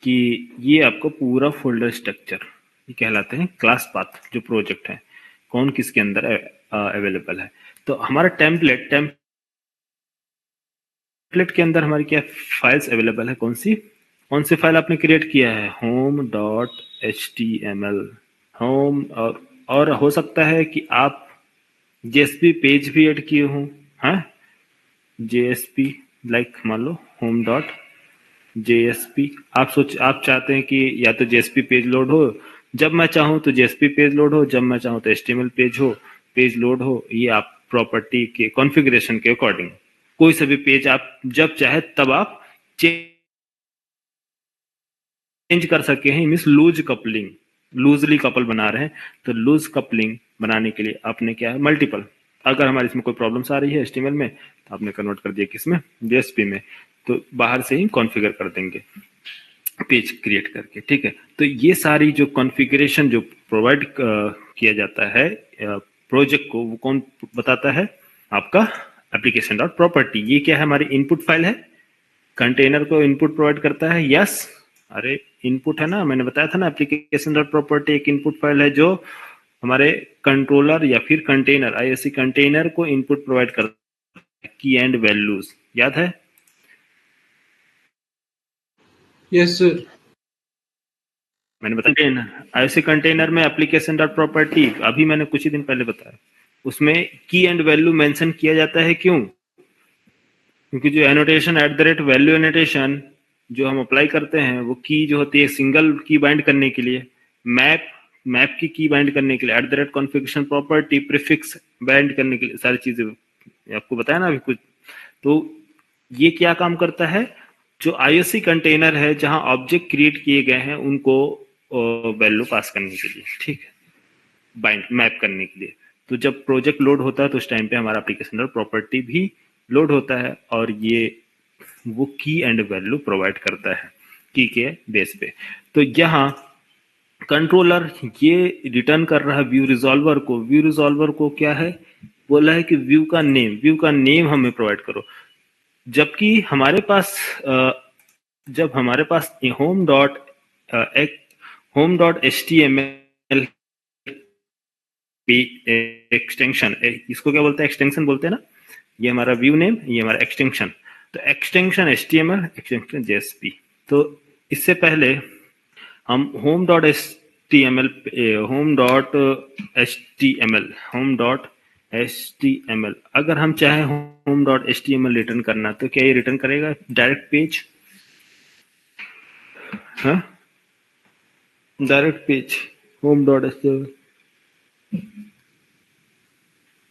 कि ये आपको पूरा फोल्डर स्ट्रक्चर ये कहलाते हैं क्लास पाथ, जो प्रोजेक्ट है कौन किसके अंदर अवेलेबल है। तो हमारा टेम्पलेट के अंदर हमारी क्या फाइल्स अवेलेबल है, कौन सी फाइल आपने क्रिएट किया है, home.html होम, और हो सकता है कि आप जेएसपी पेज भी ऐड किए हों, हाँ जेएसपी, लाइक मान लो home.jsp, आप चाहते हैं कि या तो जेएसपी पेज लोड हो, जब मैं चाहूँ तो जेएसपी पेज लोड हो, जब मैं चाहूँ तो एचटीएमएल पेज लोड हो। ये आप प्रॉपर्टी के कॉन्फ़िगरेशन के अकॉर्डिंग कोई सा भी पेज आप जब चाहे तब आप चेंज कर सके हैं। मीन्स लूजली कपल बना रहे हैं, तो लूज कपलिंग बनाने के लिए आपने क्या है मल्टीपल, अगर हमारे इसमें कोई प्रॉब्लम्स आ रही है एचटीएमएल में तो आपने कन्वर्ट कर दिया किसमें, जेएसपी में, तो बाहर से ही कॉन्फ़िगर कर देंगे पेज क्रिएट करके, ठीक है। तो ये सारी जो कॉन्फ़िगरेशन जो प्रोवाइड किया जाता है प्रोजेक्ट को, वो कौन बताता है, आपका एप्लीकेशन डॉट प्रॉपर्टी। ये क्या है, हमारी इनपुट फाइल है, कंटेनर को इनपुट प्रोवाइड करता है, यस अरे इनपुट है ना, मैंने बताया था ना एप्लीकेशन डॉट प्रॉपर्टी एक इनपुट फाइल है जो हमारे कंट्रोलर या फिर कंटेनर आईओसी कंटेनर को इनपुट प्रोवाइड करता है, की एंड वैल्यूज, याद है? Yes sir. मैंने बताया आईओसी कंटेनर में एप्लीकेशन डॉट प्रॉपर्टी अभी मैंने कुछ ही दिन पहले बताया, उसमें की एंड वैल्यू मेंशन किया जाता है, क्यों? क्योंकि जो एनोटेशन @वैल्यू एनोटेशन जो हम अप्लाई करते हैं वो की जो होती है सिंगल की बाइंड करने के लिए, मैप की बाइंड करने के लिए, @कॉन्फ़िगरेशन प्रॉपर्टी प्रीफिक्स बाइंड करने के लिए, सारी चीजें आपको बताया ना अभी कुछ। तो ये क्या काम करता है, जो आईओसी कंटेनर है जहां ऑब्जेक्ट क्रिएट किए गए हैं उनको वैल्यू पास करने के लिए, ठीक है, बाइंड मैप करने के लिए। तो जब प्रोजेक्ट लोड होता है तो उस टाइम पे हमारा एप्लीकेशन प्रॉपर्टी भी लोड होता है और ये वो की एंड वैल्यू प्रोवाइड करता है की के बेस पे। तो यहाँ कंट्रोलर ये रिटर्न कर रहा है व्यू रिजॉल्वर को क्या है, बोला है कि व्यू का नेम हमें प्रोवाइड करो। जबकि हमारे पास जब हमारे पास home.html एक्सटेंशन, इसको क्या बोलते हैं, एक्सटेंशन बोलते हैं ना, ये हमारा व्यू नेम, ये हमारा एक्सटेंशन, तो एक्सटेंशन html, एक्सटेंशन jsp। तो इससे पहले हम home.html अगर हम चाहे home.html रिटर्न करना तो क्या ये रिटर्न करेगा डायरेक्ट पेज, हाँ डायरेक्ट पेज home.html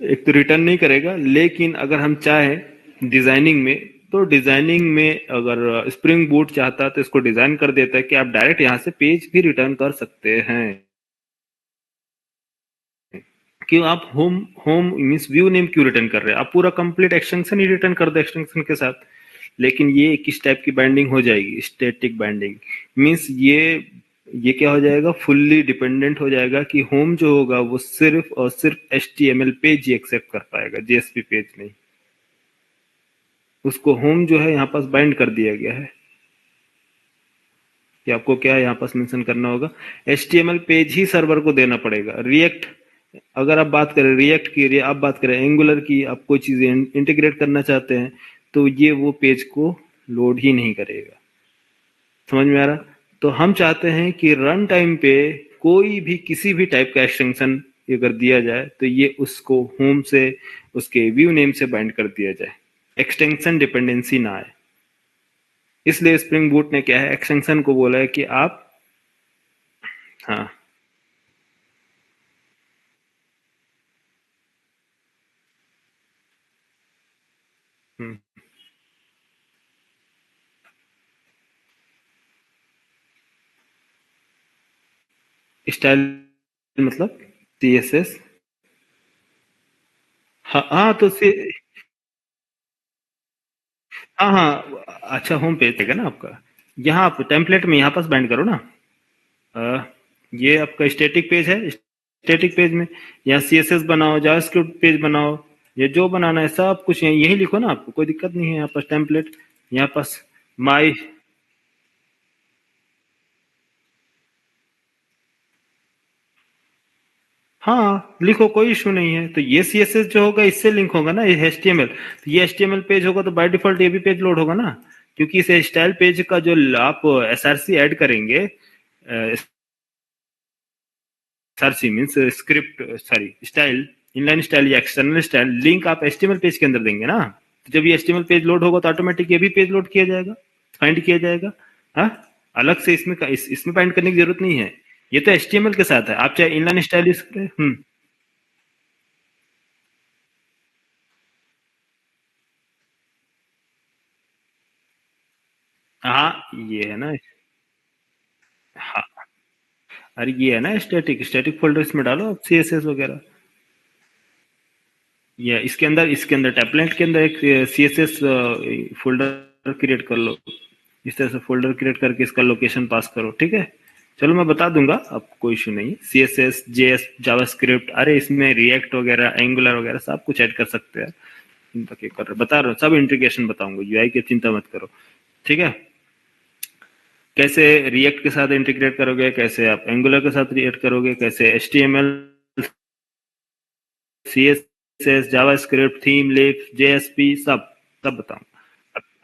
एक तो रिटर्न नहीं करेगा, लेकिन अगर हम चाहे डिजाइनिंग में, तो डिजाइनिंग में अगर स्प्रिंग बूट चाहता है तो इसको डिजाइन कर देता है कि आप डायरेक्ट यहां से पेज भी रिटर्न कर सकते हैं। क्यों आप होम मींस व्यू नेम क्यों रिटर्न कर रहे हैं, आप पूरा कंप्लीट एक्सटेंशन ही रिटर्न कर दो एक्सटेंशन के साथ। लेकिन ये किस टाइप की बाइंडिंग हो जाएगी, स्टैटिक बाइंडिंग, मींस ये क्या हो जाएगा, फुल्ली डिपेंडेंट हो जाएगा कि होम जो होगा वो सिर्फ और सिर्फ HTML पेज ही एक्सेप्ट कर पाएगा, JSP पेज नहीं। उसको होम जो है यहाँ पास बाइंड कर दिया गया है कि आपको क्या यहाँ पास मेंशन करना होगा, HTML पेज ही सर्वर को देना पड़ेगा। रिएक्ट अगर आप बात करें रिएक्ट की, आप बात करें एंगुलर की, आप कोई चीजें इंटीग्रेट करना चाहते हैं तो ये वो पेज को लोड ही नहीं करेगा। समझ में आ रहा? तो हम चाहते हैं कि रन टाइम पे कोई भी किसी भी टाइप का एक्सटेंशन अगर दिया जाए तो ये उसको होम से उसके व्यू नेम से बाइंड कर दिया जाए, एक्सटेंशन डिपेंडेंसी ना आए। इसलिए स्प्रिंग बूट ने क्या है, एक्सटेंशन को बोला है कि आप, हाँ स्टाइल मतलब CSS, हाँ तो हाँ हाँ अच्छा होम पेज देगा ना आपका, यहाँ आप टेम्पलेट में यहाँ पास बाइंड करो ना, ये आपका स्टैटिक पेज है, स्टैटिक पेज में यहाँ CSS बनाओ, जावास्क्रिप्ट पेज बनाओ, ये जो बनाना है सब कुछ यही लिखो ना, आपको कोई दिक्कत नहीं है। यहाँ पास टेम्पलेट, यहाँ पास माई, हाँ लिखो, कोई इशू नहीं है। तो ये CSS जो होगा इससे लिंक होगा ना, ये HTML, तो ये HTML पेज होगा तो बाय डिफॉल्ट ये भी पेज लोड होगा ना, क्योंकि इस स्टाइल पेज का जो आप SRC ऐड करेंगे, SRC means script, sorry style, inline style या एक्सटर्नल स्टाइल, लिंक आप HTML पेज के अंदर देंगे ना, तो जब ये HTML पेज लोड होगा तो ऑटोमेटिक ये भी पेज लोड किया जाएगा, फाइंड किया जाएगा। हाँ, अलग से इसमें फाइंड करने की जरूरत नहीं है, ये तो HTML के साथ है। आप चाहे इनलाइन स्टाइल हाँ ये है ना, हाँ अरे ये है ना स्टैटिक फोल्डर, इसमें डालो आप CSS वगैरह, या इसके अंदर टेम्पलेट के अंदर एक CSS फोल्डर क्रिएट कर लो, इस तरह से फोल्डर क्रिएट करके इसका लोकेशन पास करो, ठीक है। चलो मैं बता दूंगा, आपको कोई इशू नहीं। CSS, JS, जावास्क्रिप्ट, अरे इसमें रिएक्ट वगैरह, एंगुलर वगैरह सब कुछ ऐड कर सकते हैं। चिंता क्या कर रहे, बता रहा हूँ, सब इंटीग्रेशन बताऊंगा, UI की चिंता मत करो, ठीक है। कैसे रिएक्ट के साथ इंटीग्रेट करोगे, कैसे आप एंगुलर के साथ रिएक्ट करोगे, कैसे HTML, CSS, जावास्क्रिप्ट, थीम, लिफ, JSP, सब सब बताऊंगा।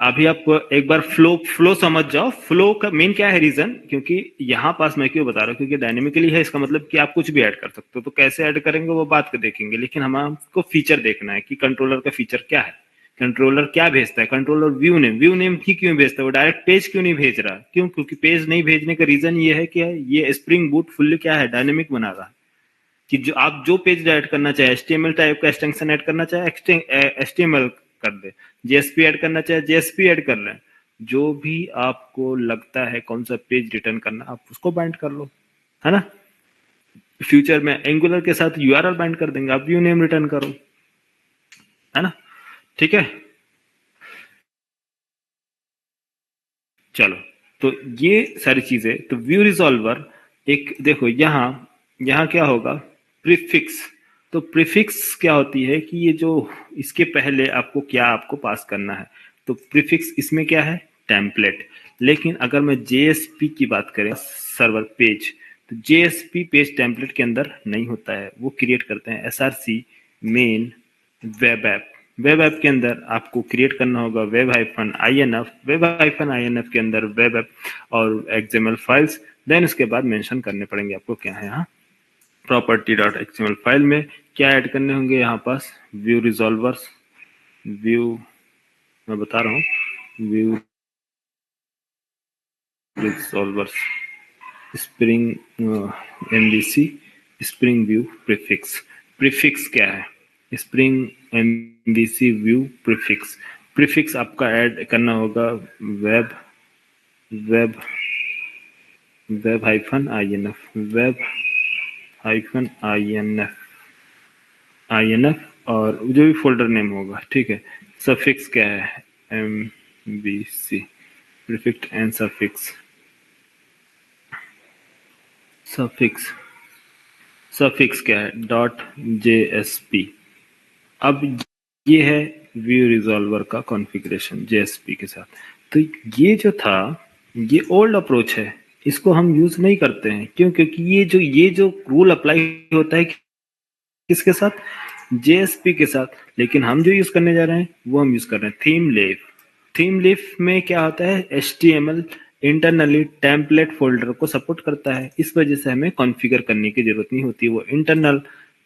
अभी आप एक बार फ्लो समझ जाओ। फ्लो का मेन क्या है रीजन, क्योंकि यहाँ पास मैं क्यों बता रहा हूँ, क्योंकि डायनेमिकली है, इसका मतलब कि आप कुछ भी ऐड कर सकते हो, तो कैसे ऐड करेंगे वो बात को देखेंगे, लेकिन हमको फीचर देखना है कि कंट्रोलर का फीचर क्या है, कंट्रोलर क्या भेजता है। कंट्रोलर व्यू नेम ही क्यों भेजता है, वो डायरेक्ट पेज क्यों नहीं भेज रहा, क्यों, क्योंकि पेज नहीं भेजने का रीजन ये है कि ये स्प्रिंग बूट फुल्ली क्या है, डायनेमिक बना रहा है, कि जो आप जो पेज ऐड करना चाहे, HTML टाइप का एक्सटेंशन ऐड करना चाहे HTML कर दे, JSP ऐड करना चाहे JSP ऐड कर लें, जो भी आपको लगता है कौन सा पेज रिटर्न करना, आप उसको बाइंड कर लो, है ना। फ्यूचर में एंगुलर के साथ URL बाइंड कर देंगे, आप व्यू नेम रिटर्न करो, है ना, ठीक है। चलो, तो ये सारी चीजें, तो व्यू रिजॉल्वर एक देखो, यहाँ यहाँ क्या होगा, प्रीफिक्स। तो प्रीफिक्स क्या होती है कि ये जो इसके पहले आपको क्या आपको पास करना है, तो प्रीफिक्स इसमें क्या है, टेम्पलेट। लेकिन अगर मैं JSP की बात करें, सर्वर पेज, तो JSP पेज टेम्पलेट के अंदर नहीं होता है, वो क्रिएट करते हैं SRC main web app. Web app के अंदर आपको क्रिएट करना होगा web-inf, web-inf के अंदर वेब ऐप और XML फाइल्स, देन उसके बाद मेंशन करने पड़ेंगे आपको क्या है, यहाँ property.xml फाइल में क्या ऐड करने होंगे, यहाँ पास व्यू रिजॉल्वर्स, व्यू मैं बता रहा हूँ, view resolvers, Spring MVC, Spring view prefix. Prefix क्या है, Spring MVC view prefix. Prefix आपका ऐड करना होगा web web web hyphen INF, web hyphen INF और जो भी फोल्डर नेम होगा, ठीक है। सफिक्स क्या है, MVC, prefix and suffix, suffix suffix क्या है, .JSP। अब ये है व्यू रिजॉल्वर का कॉन्फ़िगरेशन JSP के साथ। तो ये जो था, ये ओल्ड अप्रोच है, इसको हम यूज नहीं करते हैं, क्यों, क्योंकि ये जो रूल अप्लाई होता है किसके साथ, JSP के साथ। लेकिन हम जो यूज करने जा रहे हैं वो हम यूज कर रहे हैं थीम लिफ। थीम लिफ में क्या होता है, HTML इंटरनली टेम्पलेट फोल्डर को सपोर्ट करता है, इस वजह से हमें कॉन्फ़िगर करने की जरूरत नहीं होती, वो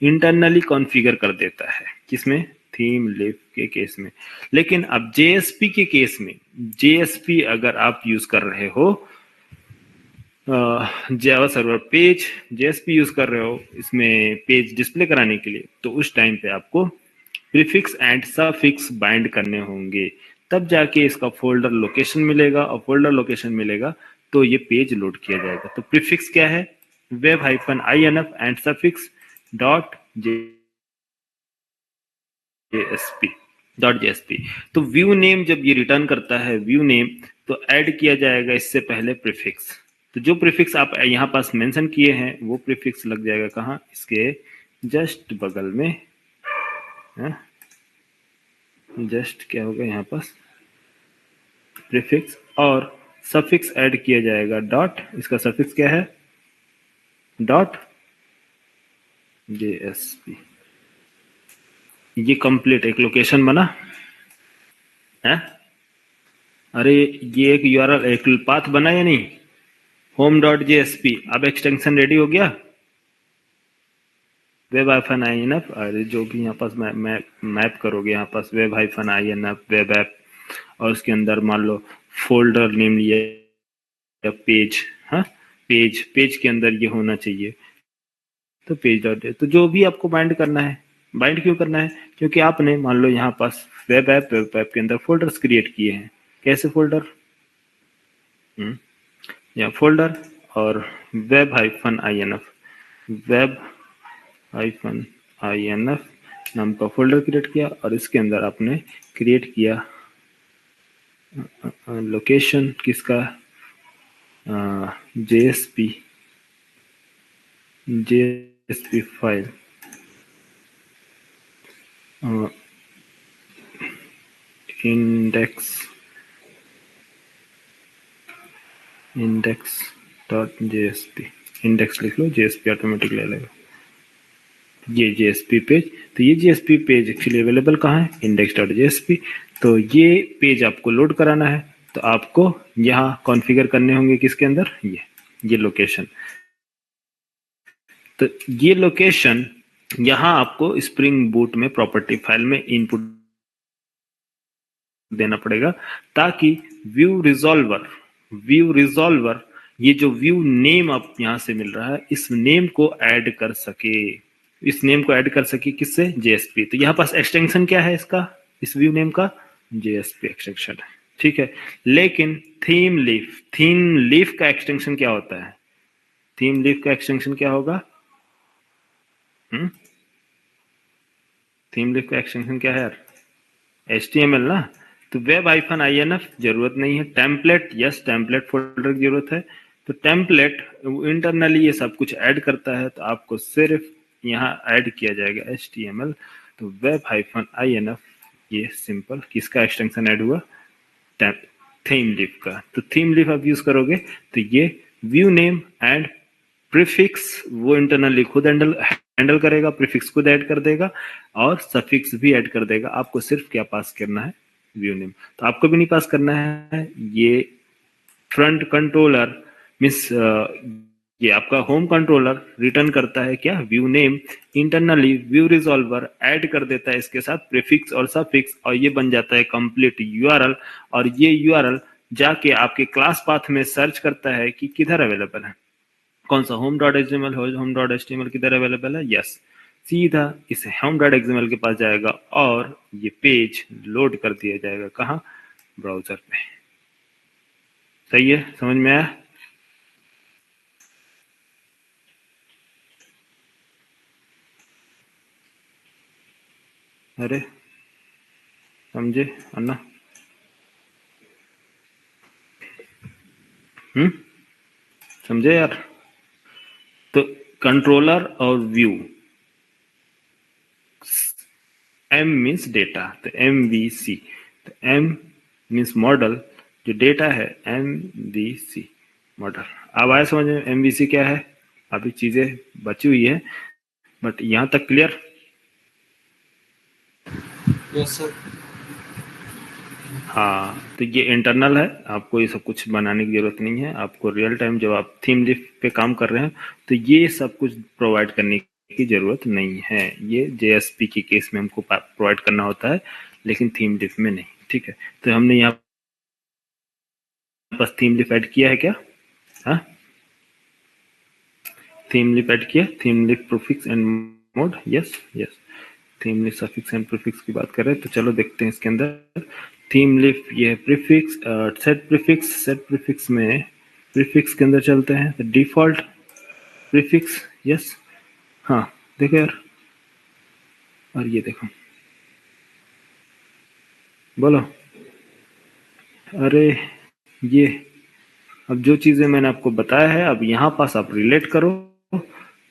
इंटरनली कॉन्फ़िगर कर देता है, किसमें, थीम लिफ के केस में। लेकिन अब JSP के केस में, JSP अगर आप यूज कर रहे हो, Java server page JSP use कर रहे हो इसमें पेज डिस्प्ले कराने के लिए, तो उस टाइम पे आपको प्रीफिक्स एंड सफिक्स बाइंड करने होंगे, तब जाके इसका फोल्डर लोकेशन मिलेगा, और फोल्डर लोकेशन मिलेगा तो ये पेज लोड किया जाएगा। तो प्रीफिक्स क्या है, web-inf एंड सफिक्स .JSP। तो व्यू नेम जब ये रिटर्न करता है व्यू नेम, तो ऐड किया जाएगा इससे पहले प्रीफिक्स। तो जो प्रीफिक्स आप यहाँ पास मेंशन किए हैं वो प्रीफिक्स लग जाएगा कहाँ, इसके जस्ट बगल में, जस्ट क्या होगा यहाँ पास, प्रीफिक्स, और सफिक्स ऐड किया जाएगा डॉट, इसका सफिक्स क्या है, डॉट JSP, ये कंप्लीट एक लोकेशन बना है। अरे ये एक यूआरएल, एक पाथ बना या नहीं, home.jsp। अब एक्सटेंशन रेडी हो गया, वेब हाइफन INF। अरे जो भी यहाँ पास मैप करोगे, यहाँ पास web hyphen INF web app, और उसके अंदर मान लो फोल्डर नेम लिया या पेज, हाँ पेज के अंदर ये होना चाहिए, तो पेज डॉट, तो जो भी आपको बाइंड करना है, बाइंड क्यों करना है, क्योंकि आपने मान लो यहाँ पास वेब ऐप के अंदर फोल्डर्स क्रिएट किए हैं। कैसे फोल्डर, या फोल्डर और web hyphen INF, web hyphen INF नाम का फोल्डर क्रिएट किया, और इसके अंदर आपने क्रिएट किया लोकेशन किसका, JSP फाइल, index.jsp, इंडेक्स लिख लो, JSP ऑटोमेटिक ले लेगा ये JSP पेज। तो ये JSP पेज एक्चुअली अवेलेबल कहाँ है, index.jsp। तो ये पेज आपको लोड कराना है, तो आपको यहाँ कॉन्फ़िगर करने होंगे किसके अंदर, ये लोकेशन। तो ये लोकेशन यहाँ आपको स्प्रिंग बूट में प्रॉपर्टी फाइल में इनपुट देना पड़ेगा, ताकि व्यू रिजॉल्वर ये जो व्यू नेम आप यहाँ से मिल रहा है, इस नेम को ऐड कर सके, किससे, JSP। तो यहाँ पास एक्सटेंशन क्या है इसका, इस व्यू नेम का JSP एक्सटेंशन है, ठीक है। लेकिन थीम लीफ का एक्सटेंशन क्या होता है, थीम लीफ का एक्सटेंशन क्या होगा, थीम लीफ का एक्सटेंशन क्या है यार, HTML ना। तो वेब हाइफन INF जरूरत नहीं है, टेम्पलेट, यस टेम्पलेट फोल्डर की जरूरत है। तो टेम्पलेट इंटरनली ये सब कुछ ऐड करता है, तो आपको सिर्फ यहाँ ऐड किया जाएगा HTML। तो वेब हाइफन INF ये सिंपल किसका एक्सटेंशन ऐड हुआ, थीम लीफ का। तो थीम लीफ आप यूज करोगे तो ये व्यू नेम एंड प्रीफिक्स वो इंटरनली खुद हैंडल करेगा, प्रीफिक्स खुद ऐड कर देगा और सफिक्स भी ऐड कर देगा। आपको सिर्फ क्या पास करना है, व्यू नेम। तो आपको भी नहीं पास करना है, ये फ्रंट कंट्रोलर मीन्स ये आपका होम कंट्रोलर रिटर्न करता है क्या, view name. Internally view resolver add कर देता है इसके साथ प्रीफिक्स और सफिक्स, और ये बन जाता है कंप्लीट यूआरएल। और ये यूआरएल जाके आपके क्लास पाथ में सर्च करता है कि किधर अवेलेबल है, कौन सा home.html किधर अवेलेबल है, यस। सीधा इस home.xml के पास जाएगा और ये पेज लोड कर दिया जाएगा, कहाँ, ब्राउजर पे। सही है, समझ में आया। अरे समझे अन्ना, समझे यार। तो कंट्रोलर और व्यू, M मीन्स डेटा, तो MVC, तो M मीन्स मॉडल, जो डेटा है MVC मॉडल। अब आया समझ में MVC क्या है, अभी चीजें बची हुई है बट यहां तक क्लियर। Yes sir. हाँ, तो ये इंटरनल है, आपको ये सब कुछ बनाने की जरूरत नहीं है। आपको रियल टाइम जब आप थीम लीफ पे काम कर रहे हैं तो ये सब कुछ प्रोवाइड करने की जरूरत नहीं है। ये JSP के केस में हमको प्रोवाइड करना होता है, लेकिन थीम लीफ में नहीं, ठीक है। तो हमने यहाँ बस थीम लीफ ऐड किया है क्या, हाँ थीम लीफ ऐड किया, theme leaf prefix and mode, yes yes. Theme leaf suffix and prefix की बात कर रहे हैं, तो चलो देखते हैं इसके अंदर। थीम लीफ ये प्रीफिक्स, सेट प्रीफिक्स में प्रीफिक्स के अंदर चलते हैं, तो डिफॉल्ट प्रीफिक्स, यस। हाँ देखो यार, और ये देखो, बोलो। अरे ये अब जो चीजें मैंने आपको बताया है, अब यहाँ पास आप रिलेट करो।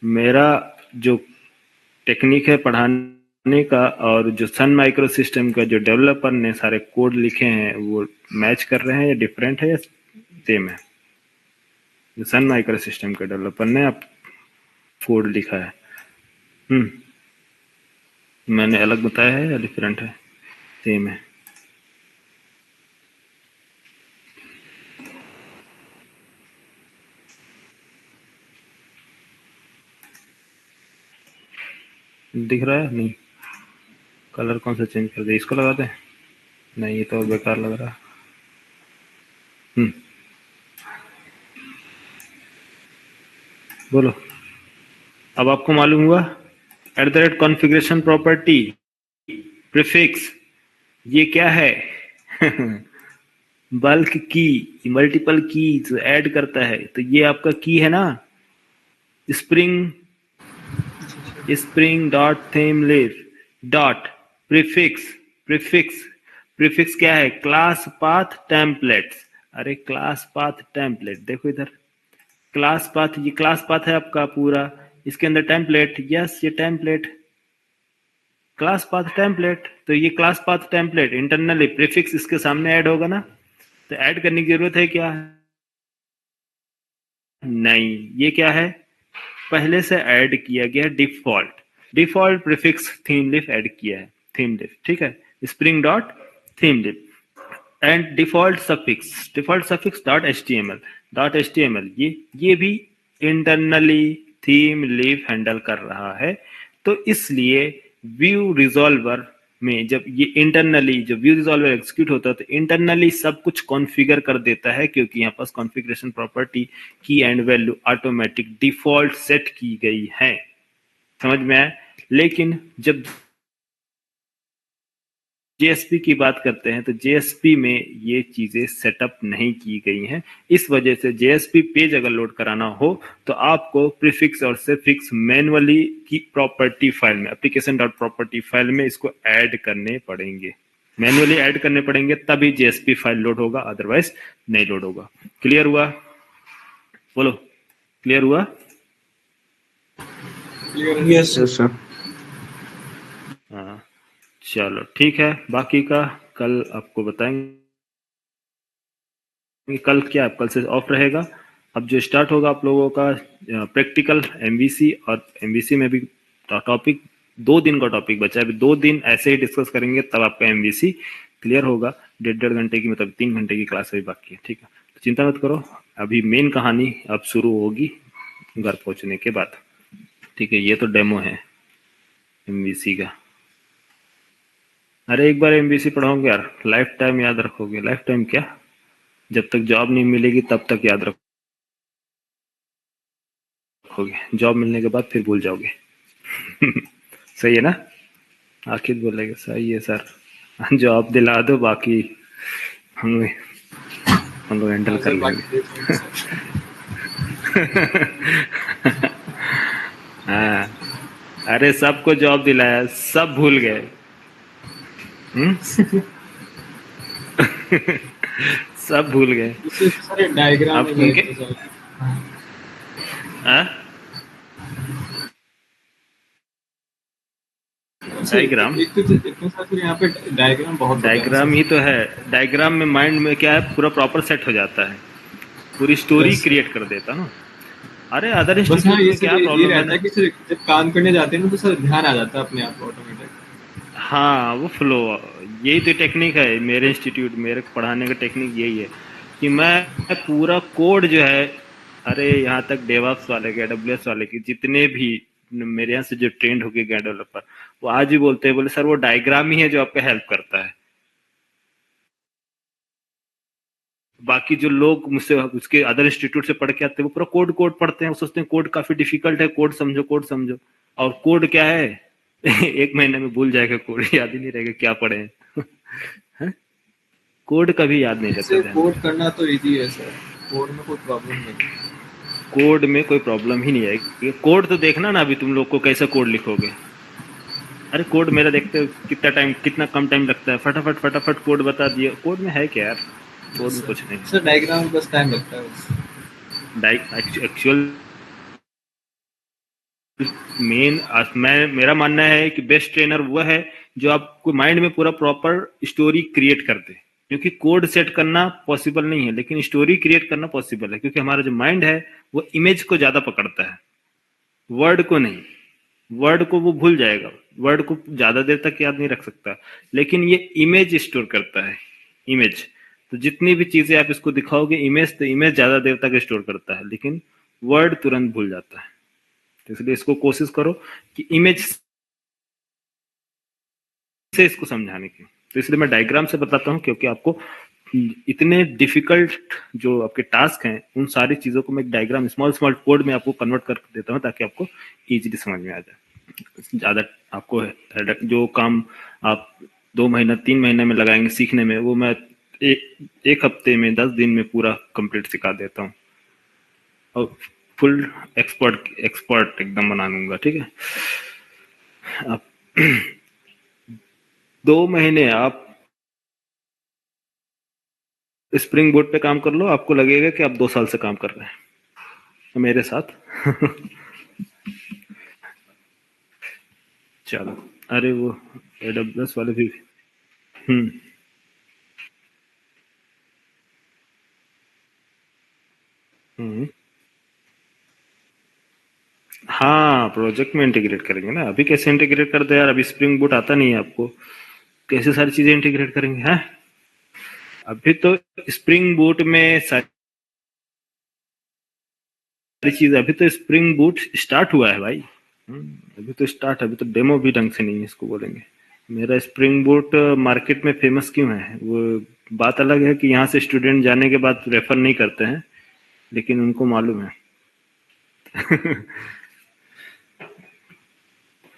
मेरा जो टेक्निक है पढ़ाने का और जो सन माइक्रो सिस्टम का जो डेवलपर ने सारे कोड लिखे हैं वो मैच कर रहे हैं या डिफरेंट है या सेम है। जो सन माइक्रो सिस्टम के डेवलपर ने आप कोड लिखा है मैंने अलग बताया है या डिफरेंट है? सेम है। दिख रहा है? नहीं। कलर कौन सा चेंज कर दे? इसको लगा दें? नहीं, ये तो बेकार लग रहा है। बोलो। अब आपको मालूम हुआ @configuration property प्रीफिक्स ये क्या है? बल्क की, मल्टीपल की जो ऐड करता है, तो ये आपका की है ना, spring dot theme live dot prefix. Prefix क्या है? Class path templates. अरे क्लास पाथ टेम्पलेट देखो इधर, क्लास पाथ, ये क्लास पाथ है आपका पूरा, इसके अंदर टेम्पलेट, यस ये टेम्पलेट, क्लास पाथ टेम्पलेट। तो ये class path template internally prefix इसके सामने ऐड होगा ना, तो ऐड करने की जरूरत है क्या? नहीं। ये क्या है? पहले से ऐड किया गया डिफॉल्ट प्रीफिक्स थीम लिफ ऐड किया है, थीम लिफ, ठीक है, स्प्रिंग डॉट थीम लिफ एंड डिफॉल्ट सफिक्स .html ये भी इंटरनली थीम लिफ हैंडल कर रहा है। तो इसलिए व्यू रिजॉल्वर में जब ये इंटरनली जब व्यू रिजॉल्वर एग्जीक्यूट होता है तो इंटरनली सब कुछ कॉन्फ़िगर कर देता है, क्योंकि यहाँ पास कॉन्फ़िगरेशन प्रॉपर्टी की and value automatic default set की गई है। समझ में आया? लेकिन जब JSP की बात करते हैं तो JSP में ये चीजें सेटअप नहीं की गई हैं। इस वजह से JSP पेज अगर लोड कराना हो तो आपको प्रीफिक्स और सफिक्स मैनुअली की प्रॉपर्टी फाइल में, application.property फाइल में इसको ऐड करने पड़ेंगे, मैनुअली ऐड करने पड़ेंगे, तभी JSP फाइल लोड होगा, अदरवाइज नहीं लोड होगा। क्लियर हुआ? बोलो, क्लियर हुआ? Yes sir. हाँ चलो ठीक है, बाकी का कल आपको बताएंगे। कल क्या, कल से ऑफ रहेगा। अब जो स्टार्ट होगा आप लोगों का प्रैक्टिकल MVC, और MVC में भी टॉपिक 2 दिन का टॉपिक बचा है, 2 दिन ऐसे ही डिस्कस करेंगे तब आपका MVC क्लियर होगा। 1.5 घंटे की, मतलब 3 घंटे की क्लास अभी बाकी है, ठीक है, तो चिंता मत करो, अभी मेन कहानी अब शुरू होगी घर पहुंचने के बाद, ठीक है। ये तो डेमो है MVC का। अरे एक बार MVC पढ़ोगे यार, लाइफ टाइम याद रखोगे। लाइफ टाइम क्या, जब तक जॉब नहीं मिलेगी तब तक याद रखोगे, जॉब मिलने के बाद फिर भूल जाओगे। सही है ना? आखिर बोलेगा सही है सर, जॉब दिला दो, बाकी हम लोग हैंडल कर लेंगे। हाँ, अरे सबको जॉब दिलाया, सब भूल गए। सब भूल गए। सारे डायग्राम अब उनके डायग्राम, एक तो सर यहाँ पे डायग्राम बहुत डायग्राम ही तो है। डायग्राम में माइंड में क्या है, पूरा प्रॉपर सेट हो जाता है, पूरी स्टोरी क्रिएट कर देता ना। अरे अदर इंस्टीट्यूट में क्या प्रॉब्लम है कि सर जब काम करने जाते हैं ना तो सर ध्यान आ जाता है अपने आप ऑटोमेटिक। हाँ वो फ्लो, यही तो टेक्निक है मेरे इंस्टीट्यूट, मेरे पढ़ाने का टेक्निक यही है कि मैं पूरा कोड जो है, अरे यहाँ तक डेवऑप्स वाले के, AWS वाले के जितने भी मेरे यहाँ से जो ट्रेंड हो गए डेवलपर, वो आज भी बोलते हैं, बोले सर वो डायग्राम ही है जो आपका हेल्प करता है। बाकी जो लोग मुझसे उसके अदर इंस्टीट्यूट से पढ़ के आते हैं वो पूरा कोड पढ़ते हैं, वो सोचते हैं कोड काफी डिफिकल्ट है, कोड समझो। और कोड क्या है, एक महीने में भूल जाएगा कोड, याद ही नहीं रहेगा क्या पढ़े हैं। कोड कभी याद नहीं रहता। कोड करना तो इजी है सर, कोड में कोई प्रॉब्लम नहीं, कोड में कोई प्रॉब्लम ही नहीं है। कोड तो देखना ना अभी तुम लोग को कैसे कोड लिखोगे। अरे कोड मेरा देखते हो कितना कम टाइम लगता है, फटाफट कोड बता दिया। कोड में है क्या यार, कोड में कुछ नहीं सर, डायग्राम में बस टाइम लगता है। एक्चुअल मेरा मानना है कि बेस्ट ट्रेनर वो है जो आपको माइंड में पूरा प्रॉपर स्टोरी क्रिएट कर दे, क्योंकि कोड सेट करना पॉसिबल नहीं है लेकिन स्टोरी क्रिएट करना पॉसिबल है, क्योंकि हमारा जो माइंड है वो इमेज को ज्यादा पकड़ता है, वर्ड को नहीं। वर्ड को वो भूल जाएगा, वर्ड को ज्यादा देर तक याद नहीं रख सकता, लेकिन ये इमेज स्टोर करता है, इमेज। तो जितनी भी चीजें आप इसको दिखाओगे इमेज, तो इमेज ज्यादा देर तक स्टोर करता है, लेकिन वर्ड तुरंत भूल जाता है। तो इसलिए इसको कोशिश करो कि इमेज से इसको समझाने की। तो इसलिए मैं डायग्राम से बताता हूँ, क्योंकि आपको इतने डिफिकल्ट जो आपके टास्क हैं उन सारी चीजों को मैं डायग्राम स्मॉल स्मॉल कोड में आपको कन्वर्ट कर देता हूँ, ताकि आपको इजीली समझ में आ जाए। ज्यादा आपको जो काम आप 2 महीना 3 महीने में लगाएंगे सीखने में, वो मैं एक हफ्ते में 10 दिन में पूरा कंप्लीट सिखा देता हूँ, और फुल एक्सपर्ट एक्सपर्ट एकदम बना लूंगा। ठीक है, आप 2 महीने आप स्प्रिंग बोट पे काम कर लो, आपको लगेगा कि आप 2 साल से काम कर रहे हैं मेरे साथ। चलो, अरे वो AWS वाले भी। हम्म हम्म। हाँ, प्रोजेक्ट में इंटीग्रेट करेंगे ना, अभी कैसे इंटीग्रेट कर दे यार, अभी स्प्रिंग बूट आता नहीं है आपको, कैसे सारी चीजें इंटीग्रेट करेंगे हैं? अभी तो स्प्रिंग बूट में सारी चीज, अभी तो स्प्रिंग बूट स्टार्ट हुआ है भाई। अभी तो स्टार्ट, अभी तो डेमो भी ढंग से नहीं है, इसको बोलेंगे। मेरा स्प्रिंग बूट मार्केट में फेमस क्यों है, वो बात अलग है कि यहाँ से स्टूडेंट जाने के बाद रेफर नहीं करते हैं, लेकिन उनको मालूम है।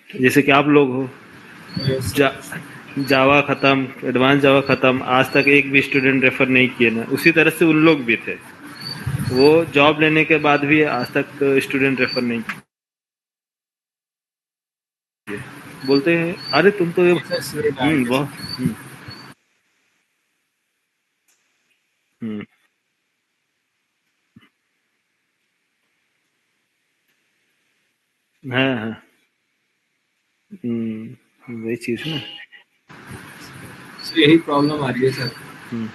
जैसे कि आप लोग हो, यस जा, सर। जावा खत्म, एडवांस जावा खत्म, आज तक एक भी स्टूडेंट रेफर नहीं किए ना, उसी तरह से उन लोग भी थे, वो जॉब लेने के बाद भी आज तक स्टूडेंट रेफर नहीं किए। बोलते हैं अरे तुम तो ये सर सेम आइडिया बहुत। सर। हम्म, हाँ हाँ। वही चीज ना। सर यही प्रॉब्लम आ रही है सर। हम्म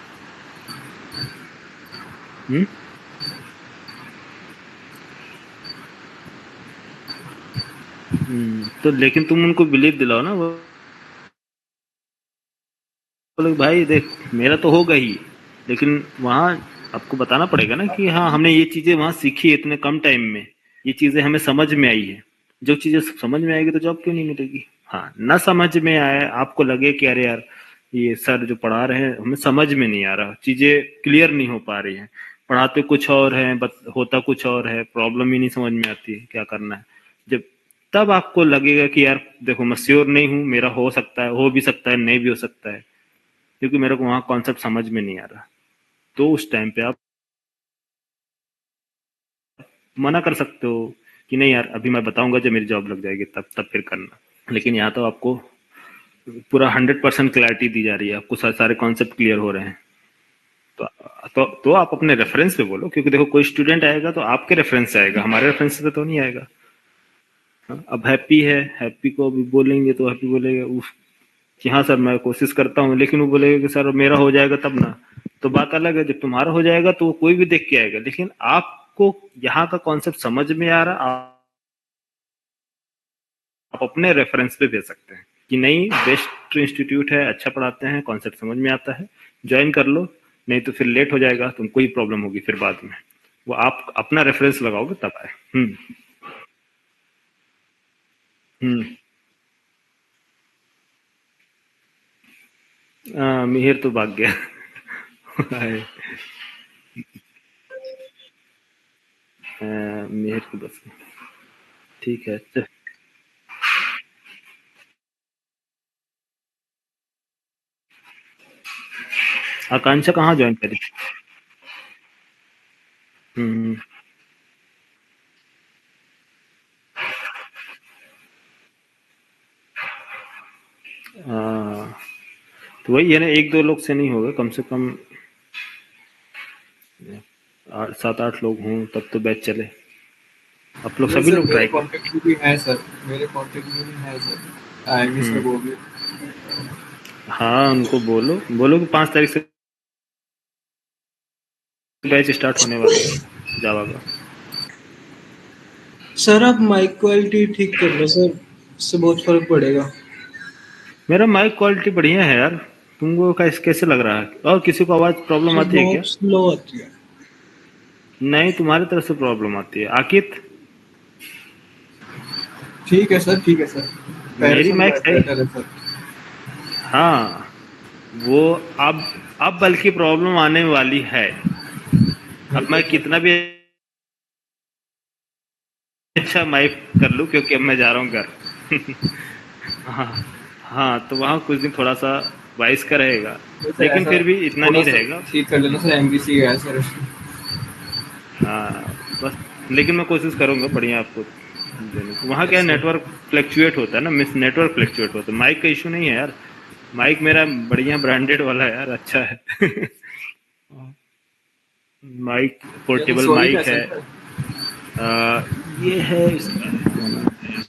हम्म तो लेकिन तुम उनको बिलीव दिलाओ ना, वो बोले भाई देख मेरा तो होगा ही, लेकिन वहाँ आपको बताना पड़ेगा ना कि हाँ हमने ये चीजें वहाँ सीखी है इतने कम टाइम में, ये चीजें हमें समझ में आई है। जो चीजें समझ में आएगी तो जॉब क्यों नहीं मिलेगी। हाँ, ना समझ में आए, आपको लगे कि अरे यार ये सर जो पढ़ा रहे हैं हमें समझ में नहीं आ रहा, चीजें क्लियर नहीं हो पा रही हैं, पढ़ाते कुछ और है होता कुछ और है, प्रॉब्लम ही नहीं समझ में आती है क्या करना है। जब तब आपको लगेगा कि यार देखो मैं श्योर नहीं हूँ, मेरा हो सकता है, हो भी सकता है, नहीं भी हो सकता है, क्योंकि मेरे को वहां कॉन्सेप्ट समझ में नहीं आ रहा, तो उस टाइम पे आप मना कर सकते हो कि नहीं यार अभी मैं बताऊंगा जब मेरी जॉब लग जाएगी तब फिर करना। लेकिन यहाँ तो आपको पूरा 100% क्लैरिटी दी जा रही है, आपको सारे कॉन्सेप्ट क्लियर हो रहे हैं। तो तो आप अपने रेफरेंस पे बोलो, क्योंकि देखो कोई स्टूडेंट आएगा तो आपके रेफरेंस से आएगा, हमारे रेफरेंस से तो नहीं आएगा। हाँ, अब हैप्पी है, हैप्पी को अभी बोलेंगे तो हैप्पी बोलेगा उफ कि हाँ सर मैं कोशिश करता हूँ, लेकिन वो बोलेगा कि सर मेरा हो जाएगा तब ना। तो बात अलग है, जब तुम्हारा हो जाएगा तो कोई भी देख के आएगा, लेकिन आपको यहाँ का कॉन्सेप्ट समझ में आ रहा, आप अपने रेफरेंस पे भेज सकते हैं कि नहीं बेस्ट इंस्टीट्यूट है, अच्छा पढ़ाते हैं, कॉन्सेप्ट समझ में आता है, ज्वाइन कर लो, नहीं तो फिर लेट हो जाएगा, तुमको ही प्रॉब्लम होगी फिर बाद में। वो आप अपना रेफरेंस लगाओगे तब आए। हम्म मिहिर तो भाग गया। मिहिर की बस। ठीक है आकांक्षा कहाँ ज्वाइन करी? हम्म आ, तो वही है ना, 1-2 लोग से नहीं होगा, कम से कम 7-8 लोग हों तब तो बैच चले। आप लोग नहीं सभी सर लोग मेरे ट्राई करो। कॉन्टेक्ट में भी है सर, मेरे कॉन्टेक्ट में भी है सर, आएंगे सर हम्म वो भी। हाँ उनको बोलो, बोलो कि 5 तारीख से बैच स्टार्ट होने वाला है जावा का। सर आप माइक क्वालिटी ठीक कर लो सर, इससे बहुत फर्क पड़ेगा। मेरा माइक क्वालिटी बढ़िया है यार, तुमको कैसे लग रहा है? और किसी को आवाज प्रॉब्लम सर आती है क्या? बहुत स्लो आती है। नहीं, तुम्हारी तरफ से प्रॉब्लम आती है। आकित, ठीक है सर, ठीक है सर। पहले मेरी से माइक सही। बेटर है सर। हाँ, वो अब बल्कि प्रॉब्लम आने वाली है। अब मैं कितना भी अच्छा माइक कर लूं, क्योंकि अब मैं जा रहा हूँ घर। हाँ, हाँ, तो वहाँ कुछ दिन थोड़ा सा वॉइस का रहेगा, सर लेकिन ऐसा फिर भी इतना थोड़ा नहीं सा रहेगा। ठीक कर लेना सर, एमबीसी गया है सर। हाँ, बस। लेकिन मैं कोशिश करूंगा बढ़िया आपको देने की। वहाँ क्या यस है, सर। नेटवर्क फ्लक्चुएट होता है ना, मिस नेटवर्क फ्लक्चुएट होता है। माइक का इशू नहीं है यार, माइक मेरा बढ़िया ब्रांडेड वाला है यार, अच्छा है। माइक ये पोर्टेबल सोनी माइक का है। सर। ये है इसका क्या नाम है,